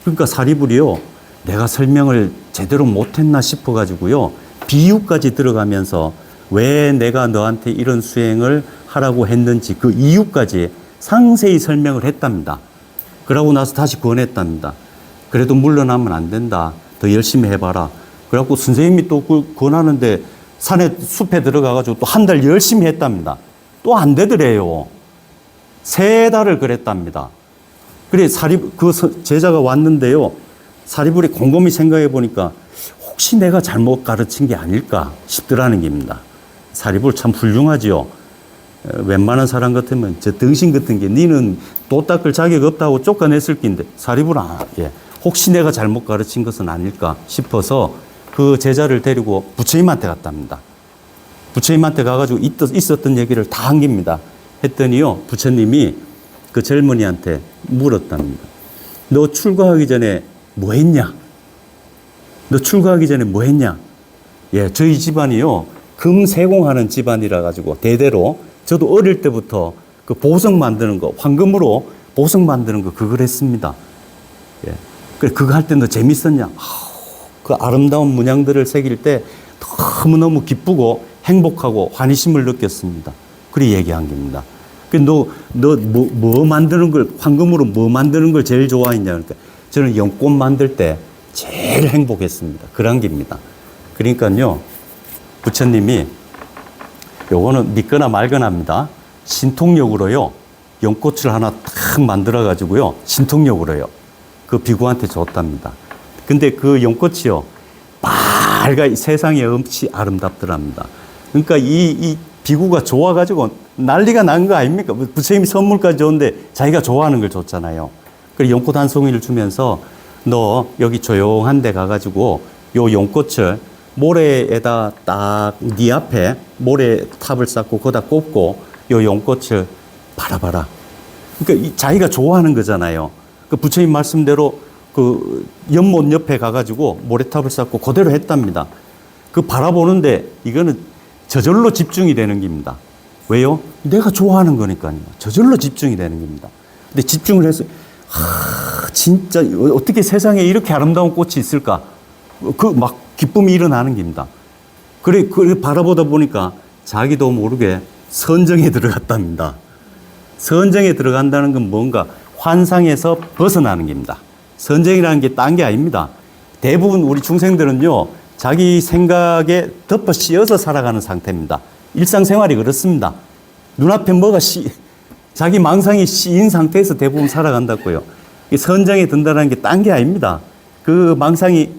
그러니까 사리불이요, 내가 설명을 제대로 못했나 싶어가지고요, 비유까지 들어가면서 왜 내가 너한테 이런 수행을 하라고 했는지 그 이유까지 상세히 설명을 했답니다. 그러고 나서 다시 권했답니다. 그래도 물러나면 안 된다. 더 열심히 해봐라. 그래갖고 선생님이 또 권하는데 숲에 들어가가지고 또 한 달 열심히 했답니다. 또 안 되더래요. 3달을 그랬답니다. 그래, 제자가 왔는데요. 사리불이 곰곰이 생각해 보니까 혹시 내가 잘못 가르친 게 아닐까 싶더라는 겁니다. 사리불 참 훌륭하지요. 웬만한 사람 같으면 저 등신 같은 게 니는 도 닦을 자격 없다고 쫓아냈을 낀데 사리불 혹시 내가 잘못 가르친 것은 아닐까 싶어서 그 제자를 데리고 부처님한테 갔답니다. 부처님한테 가가지고 있었던 얘기를 다 한 겁니다. 했더니요, 부처님이 그 젊은이한테 물었답니다. 너 출가하기 전에 뭐 했냐? 너 출가하기 전에 뭐 했냐? 예, 저희 집안이요, 금세공하는 집안이라 가지고 대대로 저도 어릴 때부터 그 보석 만드는 거, 황금으로 보석 만드는 거 그걸 했습니다. 예. 그래, 그거 할 때 너 재밌었냐? 그 아름다운 문양들을 새길 때 너무너무 기쁘고 행복하고 환희심을 느꼈습니다. 그리 얘기한 겁니다. 뭐 만드는 걸, 황금으로 뭐 만드는 걸 제일 좋아했냐? 그러니까 저는 연꽃 만들 때 제일 행복했습니다. 그런 겁니다. 그러니까요, 부처님이 요거는 믿거나 말거나 합니다. 신통력으로요, 연꽃을 하나 탁 만들어가지고요, 신통력으로요, 그 비구한테 줬답니다. 근데 그 연꽃이요, 빨가 세상에 없이 아름답더랍니다. 그러니까 이 비구가 좋아가지고 난리가 난 거 아닙니까? 부처님이 선물까지 줬는데 자기가 좋아하는 걸 줬잖아요. 그래서 연꽃 한 송이를 주면서 너 여기 조용한 데 가가지고 요 연꽃을 모래에다 딱 네 앞에 모래탑을 쌓고 거기다 꽂고 요 연꽃을 바라봐라. 그러니까 자기가 좋아하는 거잖아요. 그 부처님 말씀대로 그 연못 옆에 가가지고 모래탑을 쌓고 그대로 했답니다. 그 바라보는데 이거는 저절로 집중이 되는 겁니다. 왜요? 내가 좋아하는 거니까요. 저절로 집중이 되는 겁니다. 근데 집중을 해서 진짜 어떻게 세상에 이렇게 아름다운 꽃이 있을까? 그 막 기쁨이 일어나는 겁니다. 그래 바라보다 보니까 자기도 모르게 선정에 들어갔답니다. 선정에 들어간다는 건 뭔가 환상에서 벗어나는 겁니다. 선정이라는 게 딴 게 아닙니다. 대부분 우리 중생들은요, 자기 생각에 덮어 씌어서 살아가는 상태입니다. 일상생활이 그렇습니다. 눈앞에 뭐가 자기 망상이 씌인 상태에서 대부분 살아간다고요. 선정에 든다는 게 딴 게 아닙니다. 그 망상이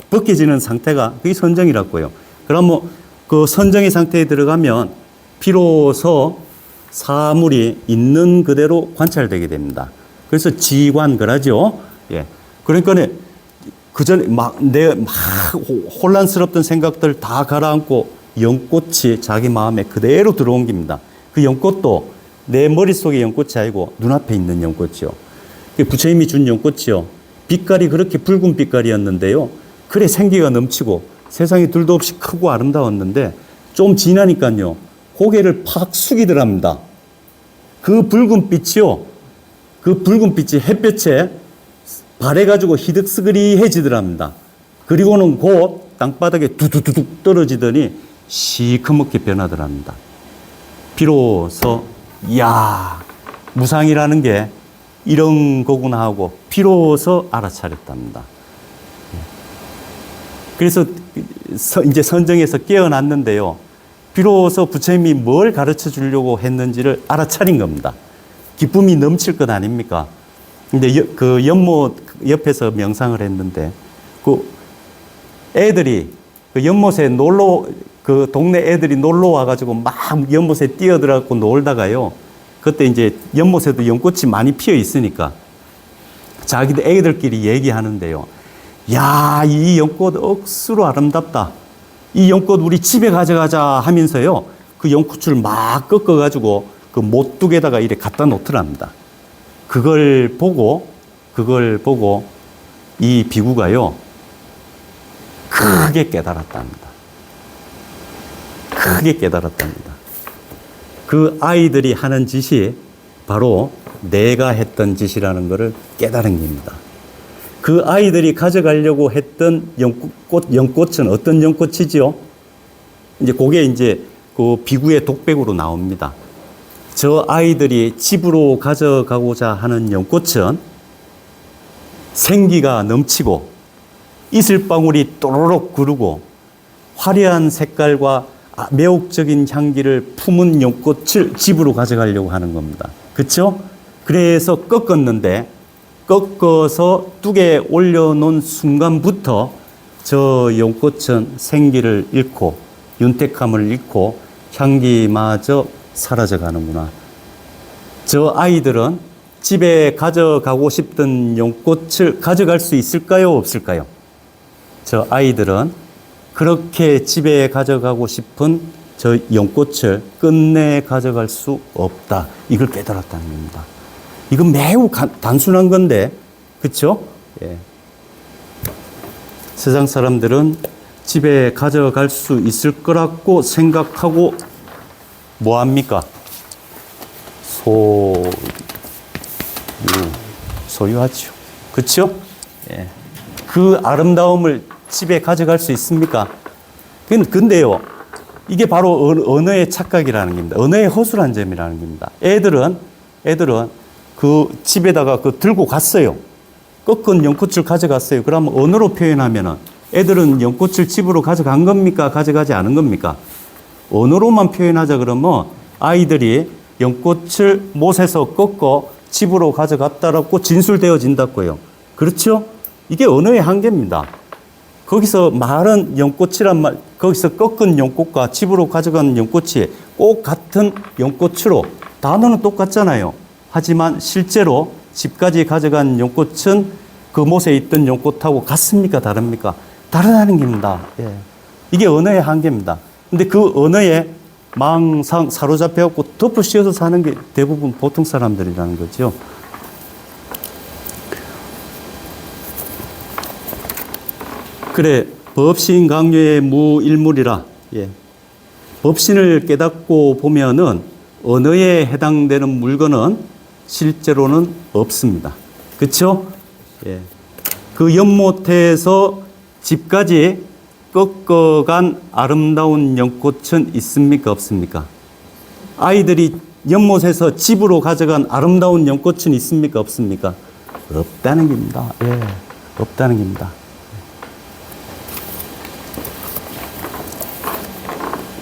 벗겨지는 상태가 그게 선정이라고요. 그럼 그 선정의 상태에 들어가면 비로소 사물이 있는 그대로 관찰되게 됩니다. 그래서 지관 그러죠. 예. 그러니까 그 전에 내가 혼란스럽던 생각들 다 가라앉고 연꽃이 자기 마음에 그대로 들어온 겁니다. 그 연꽃도 내 머릿속의 연꽃이 아니고 눈앞에 있는 연꽃이요. 부처님이 준 연꽃이요. 빛깔이 그렇게 붉은 빛깔이었는데요. 그래 생기가 넘치고 세상에 둘도 없이 크고 아름다웠는데 좀 지나니까요. 고개를 팍 숙이더랍니다. 그 붉은 빛이요. 그 붉은 빛이 햇볕에 발해가지고 희득스그리해지더랍니다. 그리고는 곧 땅바닥에 두두두둑 떨어지더니 시커멓게 변하더랍니다. 비로소 무상이라는 게 이런 거구나 하고 비로소 알아차렸답니다. 그래서 이제 선정에서 깨어났는데요. 비로소 부처님이 뭘 가르쳐 주려고 했는지를 알아차린 겁니다. 기쁨이 넘칠 것 아닙니까? 근데 그 연못 옆에서 명상을 했는데 그 애들이 그 연못에 그 동네 애들이 놀러 와가지고 막 연못에 뛰어들어가고 놀다가요. 그때 이제 연못에도 연꽃이 많이 피어 있으니까 자기들 애들끼리 얘기하는데요. 야, 이 연꽃 억수로 아름답다. 이 연꽃 우리 집에 가져가자 하면서요. 그 연꽃을 막 꺾어가지고 그 못둑에다가 이렇게 갖다 놓더랍니다. 그걸 보고 이 비구가요. 크게 깨달았답니다. 크게 깨달았답니다. 그 아이들이 하는 짓이 바로 내가 했던 짓이라는 것을 깨달은 겁니다. 그 아이들이 가져가려고 했던 연꽃은 어떤 연꽃이지요? 이제 그게 이제 그 비구의 독백으로 나옵니다. 저 아이들이 집으로 가져가고자 하는 연꽃은 생기가 넘치고 이슬방울이 또로록 구르고 화려한 색깔과 매혹적인 향기를 품은 연꽃을 집으로 가져가려고 하는 겁니다. 그쵸? 그래서 꺾었는데, 꺾어서 뚝에 올려놓은 순간부터 저 연꽃은 생기를 잃고 윤택함을 잃고 향기마저 사라져 가는구나. 저 아이들은 집에 가져가고 싶던 연꽃을 가져갈 수 있을까요? 없을까요? 저 아이들은 그렇게 집에 가져가고 싶은 저 연꽃을 끝내 가져갈 수 없다. 이걸 깨달았다는 겁니다. 이건 매우 단순한 건데, 그렇죠? 예. 세상 사람들은 집에 가져갈 수 있을 거라고 생각하고 뭐 합니까? 소유하죠. 그렇죠? 예. 그 아름다움을 집에 가져갈 수 있습니까? 근데요, 이게 바로 언어의 착각이라는 겁니다. 언어의 허술한 점이라는 겁니다. 애들은 그 집에다가 그 들고 갔어요. 꺾은 연꽃을 가져갔어요. 그러면 언어로 표현하면은 애들은 연꽃을 집으로 가져간 겁니까? 가져가지 않은 겁니까? 언어로만 표현하자 그러면 아이들이 연꽃을 못에서 꺾어 집으로 가져갔다라고 진술되어진다고요. 그렇죠? 이게 언어의 한계입니다. 거기서 말은 연꽃이란 말, 거기서 꺾은 연꽃과 집으로 가져간 연꽃이 꼭 같은 연꽃으로 단어는 똑같잖아요. 하지만 실제로 집까지 가져간 연꽃은 그 못에 있던 연꽃하고 같습니까? 다릅니까? 다르다는 겁니다. 예. 이게 언어의 한계입니다. 근데 그 언어에 망상 사로잡혀갖고 덮어 씌워서 사는 게 대부분 보통 사람들이라는 거죠. 그래, 법신 강요의 무일물이라. 예. 법신을 깨닫고 보면은 언어에 해당되는 물건은 실제로는 없습니다. 그렇죠? 예. 그 연못에서 집까지 꺾어간 아름다운 연꽃은 있습니까? 없습니까? 아이들이 연못에서 집으로 가져간 아름다운 연꽃은 있습니까? 없습니까? 없다는 겁니다. 예. 없다는 겁니다.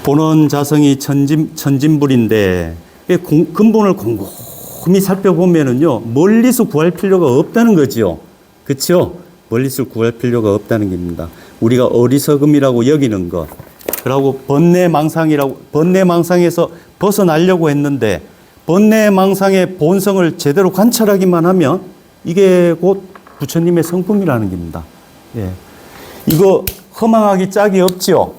본원 자성이 천진불인데 근본을 곰곰이 살펴보면은요, 멀리서 구할 필요가 없다는 거지요. 그렇죠? 멀리서 구할 필요가 없다는 겁니다. 우리가 어리석음이라고 여기는 것, 그리고 번뇌망상에서 벗어나려고 했는데 번뇌망상의 본성을 제대로 관찰하기만 하면 이게 곧 부처님의 성품이라는 겁니다. 예. 이거 허망하기 짝이 없지요.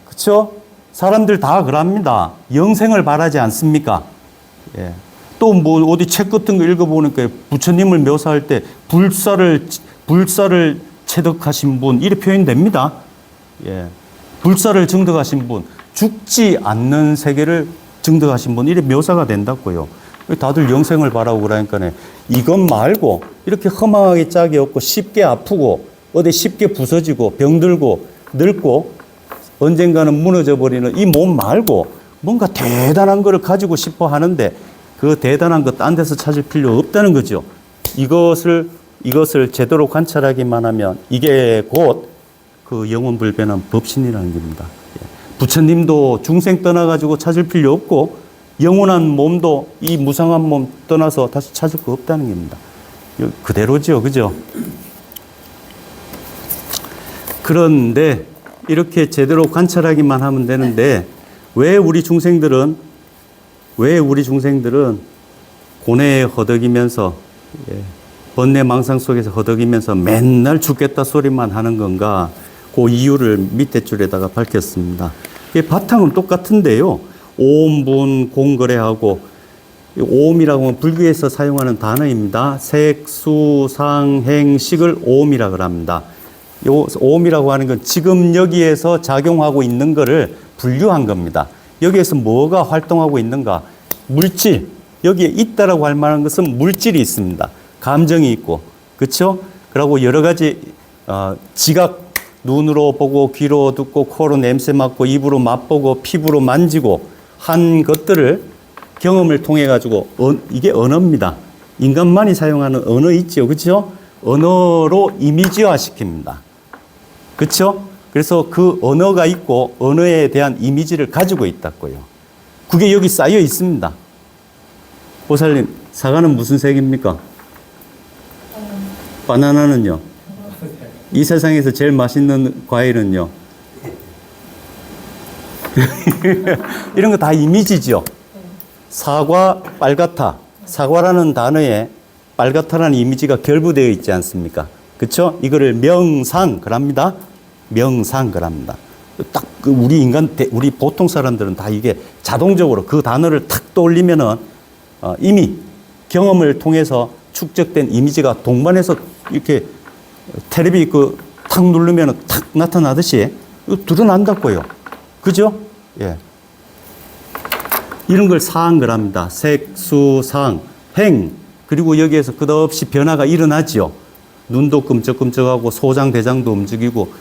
그렇죠? 사람들 다 그럽니다. 영생을 바라지 않습니까? 예. 또 뭐 어디 책 같은 거 읽어보니까 부처님을 묘사할 때 불사를 체득하신 분 이렇게 표현됩니다. 예. 불사를 증득하신 분, 죽지 않는 세계를 증득하신 분 이렇게 묘사가 된다고요. 다들 영생을 바라고 그러니까 이것 말고 이렇게 허망하게 짝이 없고 쉽게 아프고 어디 쉽게 부서지고 병들고 늙고 언젠가는 무너져 버리는 이 몸 말고 뭔가 대단한 거를 가지고 싶어 하는데 그 대단한 거 딴 데서 찾을 필요 없다는 거죠. 이것을 제대로 관찰하기만 하면 이게 곧 그 영원불변한 법신이라는 겁니다. 부처님도 중생 떠나가지고 찾을 필요 없고 영원한 몸도 이 무상한 몸 떠나서 다시 찾을 거 없다는 겁니다. 그대로죠. 그죠? 그런데 이렇게 제대로 관찰하기만 하면 되는데 왜 우리 중생들은 고뇌에 허덕이면서 번뇌망상 속에서 허덕이면서 맨날 죽겠다 소리만 하는 건가? 그 이유를 밑에 줄에다가 밝혔습니다. 바탕은 똑같은데요. 오음분 공거래하고 오음이라고 하면 불교에서 사용하는 단어입니다. 색수상행식을 오음이라고 합니다. 요 오음이라고 하는 건 지금 여기에서 작용하고 있는 거를 분류한 겁니다. 여기에서 뭐가 활동하고 있는가? 물질. 여기에 있다라고 할 만한 것은 물질이 있습니다. 감정이 있고, 그렇죠? 그리고 여러 가지 지각, 눈으로 보고 귀로 듣고 코로 냄새 맡고 입으로 맛보고 피부로 만지고 한 것들을 경험을 통해 가지고 이게 언어입니다. 인간만이 사용하는 언어 있죠, 그렇죠? 언어로 이미지화 시킵니다. 그렇죠? 그래서 그 언어가 있고 언어에 대한 이미지를 가지고 있다고요. 그게 여기 쌓여 있습니다. 보살님, 사과는 무슨 색입니까? 바나나는요? 이 세상에서 제일 맛있는 과일은요? 이런 거 다 이미지죠? 사과, 빨갛다. 사과라는 단어에 빨갛다라는 이미지가 결부되어 있지 않습니까? 그쵸? 이거를 명상, 그럽니다. 명상, 그럽니다. 딱, 우리 보통 사람들은 다 이게 자동적으로 그 단어를 탁 떠올리면은, 이미 경험을 통해서 축적된 이미지가 동반해서 이렇게 텔레비 탁 누르면은 탁 나타나듯이 드러난다고요. 그죠? 예. 이런 걸 사한 거랍니다. 색, 수, 상, 행. 그리고 여기에서 끝없이 변화가 일어나지요. 눈도 끔적끔적하고 소장, 대장도 움직이고,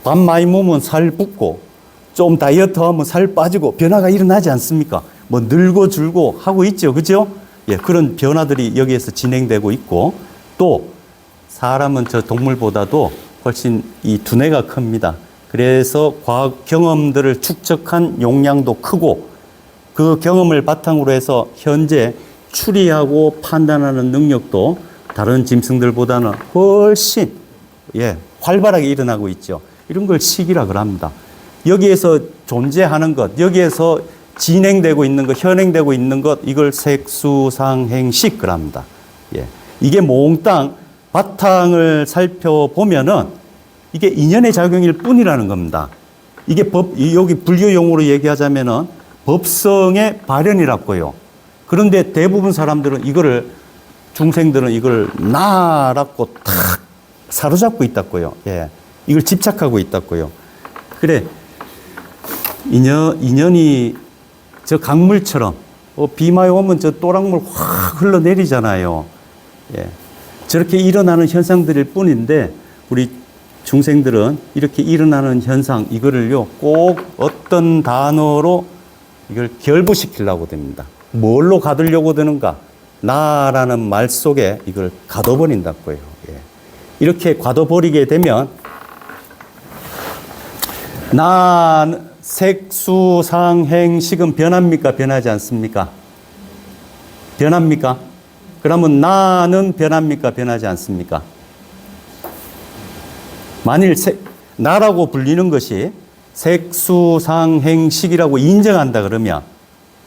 밥 많이 먹으면 살 붓고, 좀 다이어트 하면 살 빠지고, 변화가 일어나지 않습니까? 뭐 늙고 줄고 하고 있죠. 그죠? 예, 그런 변화들이 여기에서 진행되고 있고, 또 사람은 저 동물보다도 훨씬 이 두뇌가 큽니다. 그래서 과학 경험들을 축적한 용량도 크고, 그 경험을 바탕으로 해서 현재 추리하고 판단하는 능력도 다른 짐승들보다는 훨씬 활발하게 일어나고 있죠. 이런 걸 식이라 그럽니다. 여기에서 존재하는 것, 여기에서 진행되고 있는 것, 현행되고 있는 것, 이걸 색수상행식 그럽니다. 이게 몽땅 바탕을 살펴보면은 이게 인연의 작용일 뿐이라는 겁니다. 이게 여기 불교 용어로 얘기하자면은 법성의 발현이라고요. 그런데 대부분 사람들은 중생들은 이걸 나라고 탁 사로잡고 있다고요. 이걸 집착하고 있다고요. 그래, 인연이 저 강물처럼, 비 많이 오면 저 또랑물 확 흘러내리잖아요. 저렇게 일어나는 현상들일 뿐인데, 우리 중생들은 이렇게 일어나는 현상, 이거를요, 꼭 어떤 단어로 이걸 결부시키려고 됩니다. 뭘로 가두려고 드는가? 나라는 말 속에 이걸 가둬버린다고요. 이렇게 가둬버리게 되면, 색수상행식은 변합니까? 변하지 않습니까? 변합니까? 그러면 나는 변합니까? 변하지 않습니까? 만일 나라고 불리는 것이 색수상행식이라고 인정한다 그러면,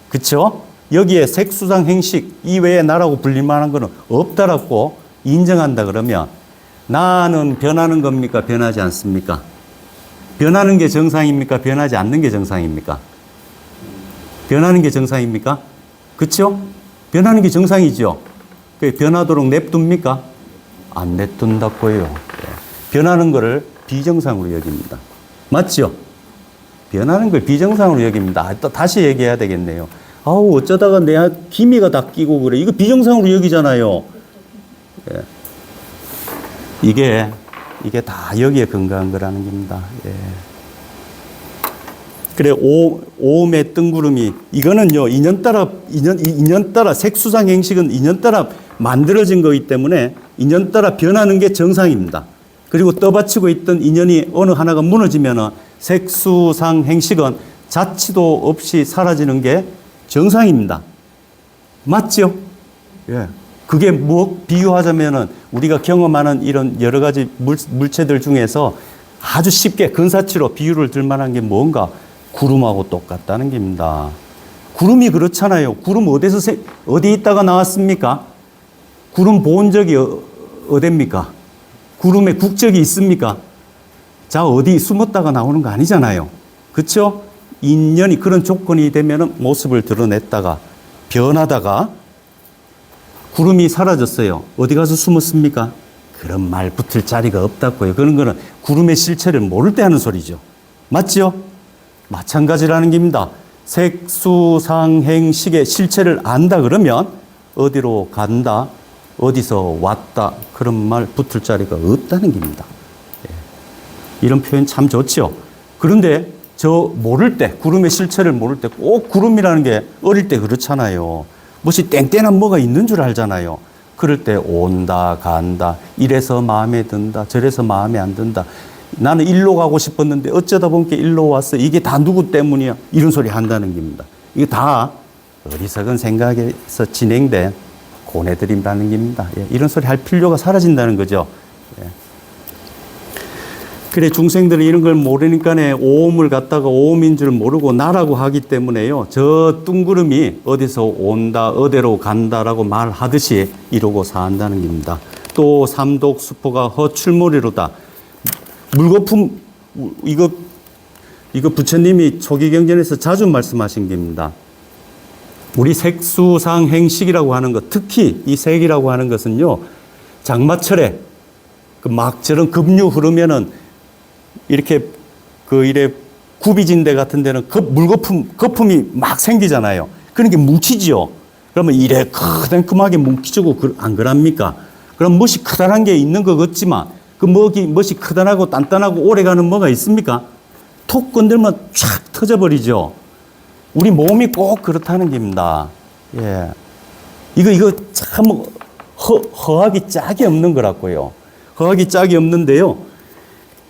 그쵸? 여기에 색수상행식 이외에 나라고 불릴 만한 것은 없다라고 인정한다 그러면, 나는 변하는 겁니까? 변하지 않습니까? 변하는 게 정상입니까? 변하지 않는 게 정상입니까? 변하는 게 정상입니까? 그쵸? 변하는 게 정상이죠. 변하도록 냅둡니까? 안 냅둔다고요. 변하는 것을 비정상으로 여깁니다. 맞죠? 변하는 걸 비정상으로 여깁니다. 또 다시 얘기해야 되겠네요. 아우, 어쩌다가 내 기미가 다 끼고 그래. 이거 비정상으로 여기잖아요. 이게 다 여기에 근거한 거라는 겁니다. 그래, 오음의 뜬구름이, 이거는요, 인연 따라, 색수상 행식은 인연 따라 만들어진 거기 때문에 인연 따라 변하는 게 정상입니다. 그리고 떠받치고 있던 인연이 어느 하나가 무너지면 색수상 행식은 자치도 없이 사라지는 게 정상입니다. 맞죠? 그게 비유하자면은 우리가 경험하는 이런 여러 가지 물체들 중에서 아주 쉽게 근사치로 비유를 들 만한 게 뭔가? 구름하고 똑같다는 겁니다. 구름이 그렇잖아요. 구름 어디 있다가 나왔습니까? 구름 본 적이 어딥니까? 구름에 국적이 있습니까? 자, 어디 숨었다가 나오는 거 아니잖아요. 그렇죠? 인연이 그런 조건이 되면 모습을 드러냈다가 변하다가 구름이 사라졌어요. 어디 가서 숨었습니까? 그런 말 붙을 자리가 없다고요. 그런 거는 구름의 실체를 모를 때 하는 소리죠. 맞죠? 마찬가지라는 겁니다. 색수상행식의 실체를 안다 그러면 어디로 간다, 어디서 왔다, 그런 말 붙을 자리가 없다는 겁니다. 이런 표현 참 좋죠. 그런데 모를 때, 구름의 실체를 모를 때 꼭 구름이라는 게 어릴 때 그렇잖아요. 무엇이 땡땡한 뭐가 있는 줄 알잖아요. 그럴 때 온다, 간다, 이래서 마음에 든다, 저래서 마음에 안 든다. 나는 일로 가고 싶었는데 어쩌다 보니까 일로 왔어. 이게 다 누구 때문이야? 이런 소리 한다는 겁니다. 이게 다 어리석은 생각에서 진행된 고뇌들이라는 겁니다. 예, 이런 소리 할 필요가 사라진다는 거죠. 예. 그래, 중생들은 이런 걸 모르니까 오음을 갖다가 오음인 줄 모르고 나라고 하기 때문에요. 저 뚱구름이 어디서 온다, 어디로 간다라고 말하듯이 이러고 산다는 겁니다. 또 삼독수포가 허출몰이로다. 물거품, 이거 부처님이 초기경전에서 자주 말씀하신 겁니다. 우리 색수상행식이라고 하는 것, 특히 이 색이라고 하는 것은요, 장마철에 그 막 저런 급류 흐르면은 이렇게 이래 구비진 데 같은 데는 거품이 막 생기잖아요. 그러니까 뭉치지요. 그러면 이래 크게 뭉치고 안 그럽니까? 그럼 멋이 크다란 게 있는 것 같지만 그 멋이 크다라고 단단하고 오래가는 뭐가 있습니까? 톡 건들면 촥 터져버리죠. 우리 몸이 꼭 그렇다는 겁니다. 예. 이거 참 허하기 짝이 없는 거라고요. 허하기 짝이 없는데요.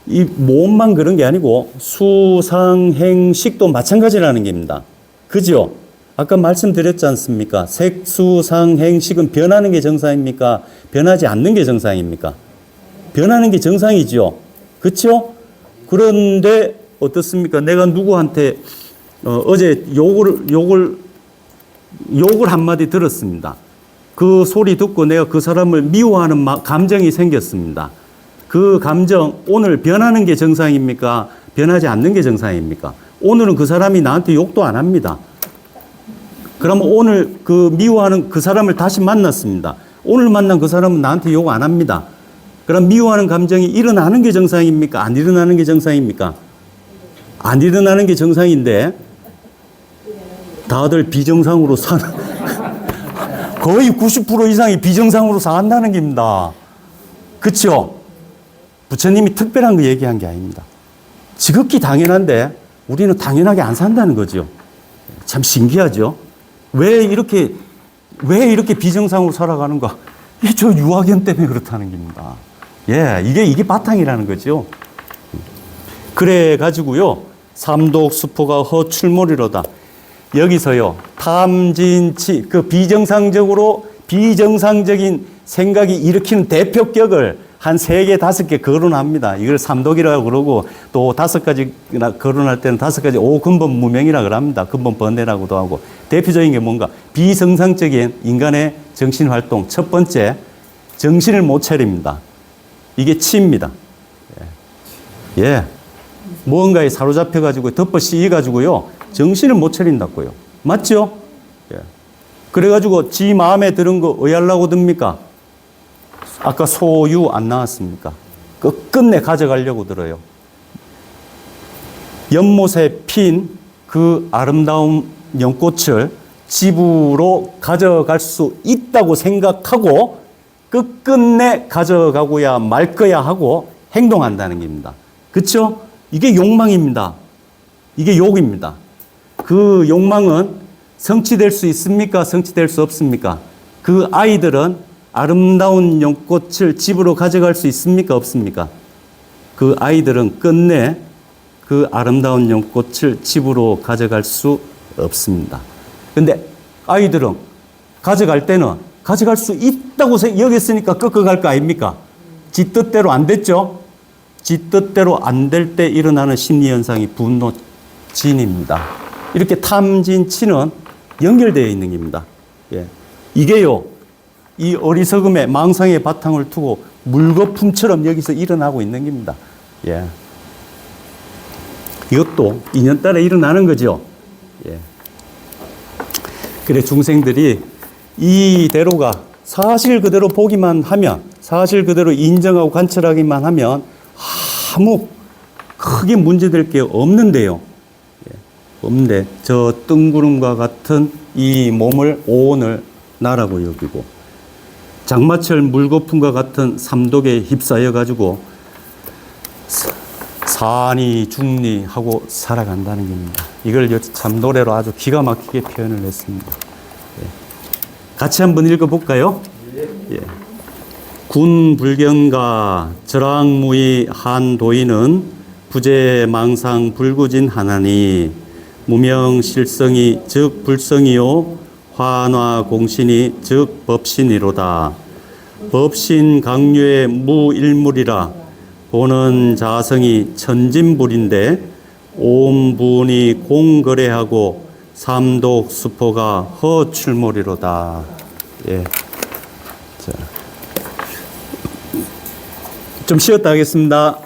이 몸만 그런 게 아니고 수상행식도 마찬가지라는 겁니다. 그죠? 아까 말씀드렸지 않습니까? 색수상행식은 변하는 게 정상입니까? 변하지 않는 게 정상입니까? 변하는 게 정상이죠. 그렇죠? 그런데 어떻습니까? 내가 누구한테 어제 욕을 한마디 들었습니다. 그 소리 듣고 내가 그 사람을 미워하는 감정이 생겼습니다. 그 감정, 오늘 변하는 게 정상입니까? 변하지 않는 게 정상입니까? 오늘은 그 사람이 나한테 욕도 안 합니다. 그러면 오늘 그 미워하는 그 사람을 다시 만났습니다. 오늘 만난 그 사람은 나한테 욕 안 합니다. 그럼 미워하는 감정이 일어나는 게 정상입니까? 안 일어나는 게 정상입니까? 안 일어나는 게 정상인데 다들 비정상으로 사는 거의 90% 이상이 비정상으로 산다는 겁니다. 그렇죠? 부처님이 특별한 거 얘기한 게 아닙니다. 지극히 당연한데 우리는 당연하게 안 산다는 거죠. 참 신기하죠? 왜 이렇게 비정상으로 살아가는가? 저 유아견 때문에 그렇다는 겁니다. 예, 이게 바탕이라는 거죠. 그래 가지고요, 삼독수포가 허출몰이로다. 여기서요, 탐진치, 그 비정상적인 생각이 일으키는 대표격을 한 3개, 5개 거론합니다. 이걸 삼독이라고 그러고, 또 5가지나 거론할 때는 5가지 오근본 무명이라고 합니다. 근본 번뇌라고도 하고. 대표적인 게 뭔가? 비정상적인 인간의 정신활동. 첫 번째, 정신을 못 차립니다. 이게 치입니다. 예. 무언가에 사로잡혀가지고 덮어 씌워가지고요, 정신을 못 차린다고요. 맞죠? 예. 그래가지고 지 마음에 드는 거 어야려고 듭니까? 아까 소유 안 나왔습니까? 끝내 가져가려고 들어요. 연못에 핀 그 아름다운 연꽃을 집으로 가져갈 수 있다고 생각하고 끝끝내 가져가고야 말 거야 하고 행동한다는 겁니다. 그렇죠? 이게 욕망입니다. 이게 욕입니다. 그 욕망은 성취될 수 있습니까? 성취될 수 없습니까? 그 아이들은 아름다운 연꽃을 집으로 가져갈 수 있습니까? 없습니까? 그 아이들은 끝내 그 아름다운 연꽃을 집으로 가져갈 수 없습니다. 근데 아이들은 가져갈 때는 가져갈 수 있다고 여겼으니까 꺾어갈 거 아닙니까? 지 뜻대로 안 됐죠? 지 뜻대로 안 될 때 일어나는 심리현상이 분노, 진입니다. 이렇게 탐진치는 연결되어 있는 겁니다. 예. 이게요, 이 어리석음의 망상의 바탕을 두고 물거품처럼 여기서 일어나고 있는 겁니다. 예. 이것도 인연따라 일어나는 거죠. 예. 그래, 중생들이 이대로가 사실 그대로 보기만 하면, 사실 그대로 인정하고 관찰하기만 하면 아무 크게 문제될 게 없는데요. 예. 없는데 저 뜬구름과 같은 이 몸을 오온을 나라고 여기고 장마철 물거품과 같은 삼독에 휩싸여 가지고 사니 중니 하고 살아간다는 겁니다. 이걸 참 노래로 아주 기가 막히게 표현을 했습니다. 예. 같이 한번 읽어볼까요? 예. 군불경가 절왕무의 한도인은 부재망상 불구진 하나니 무명실성이 즉 불성이요 환화 공신이 즉 법신이로다. 법신 강류의 무일물이라. 보는 자성이 천진불인데 온분이 공거래하고 삼독 수포가 허출몰이로다. 예. 자. 좀 쉬었다 하겠습니다.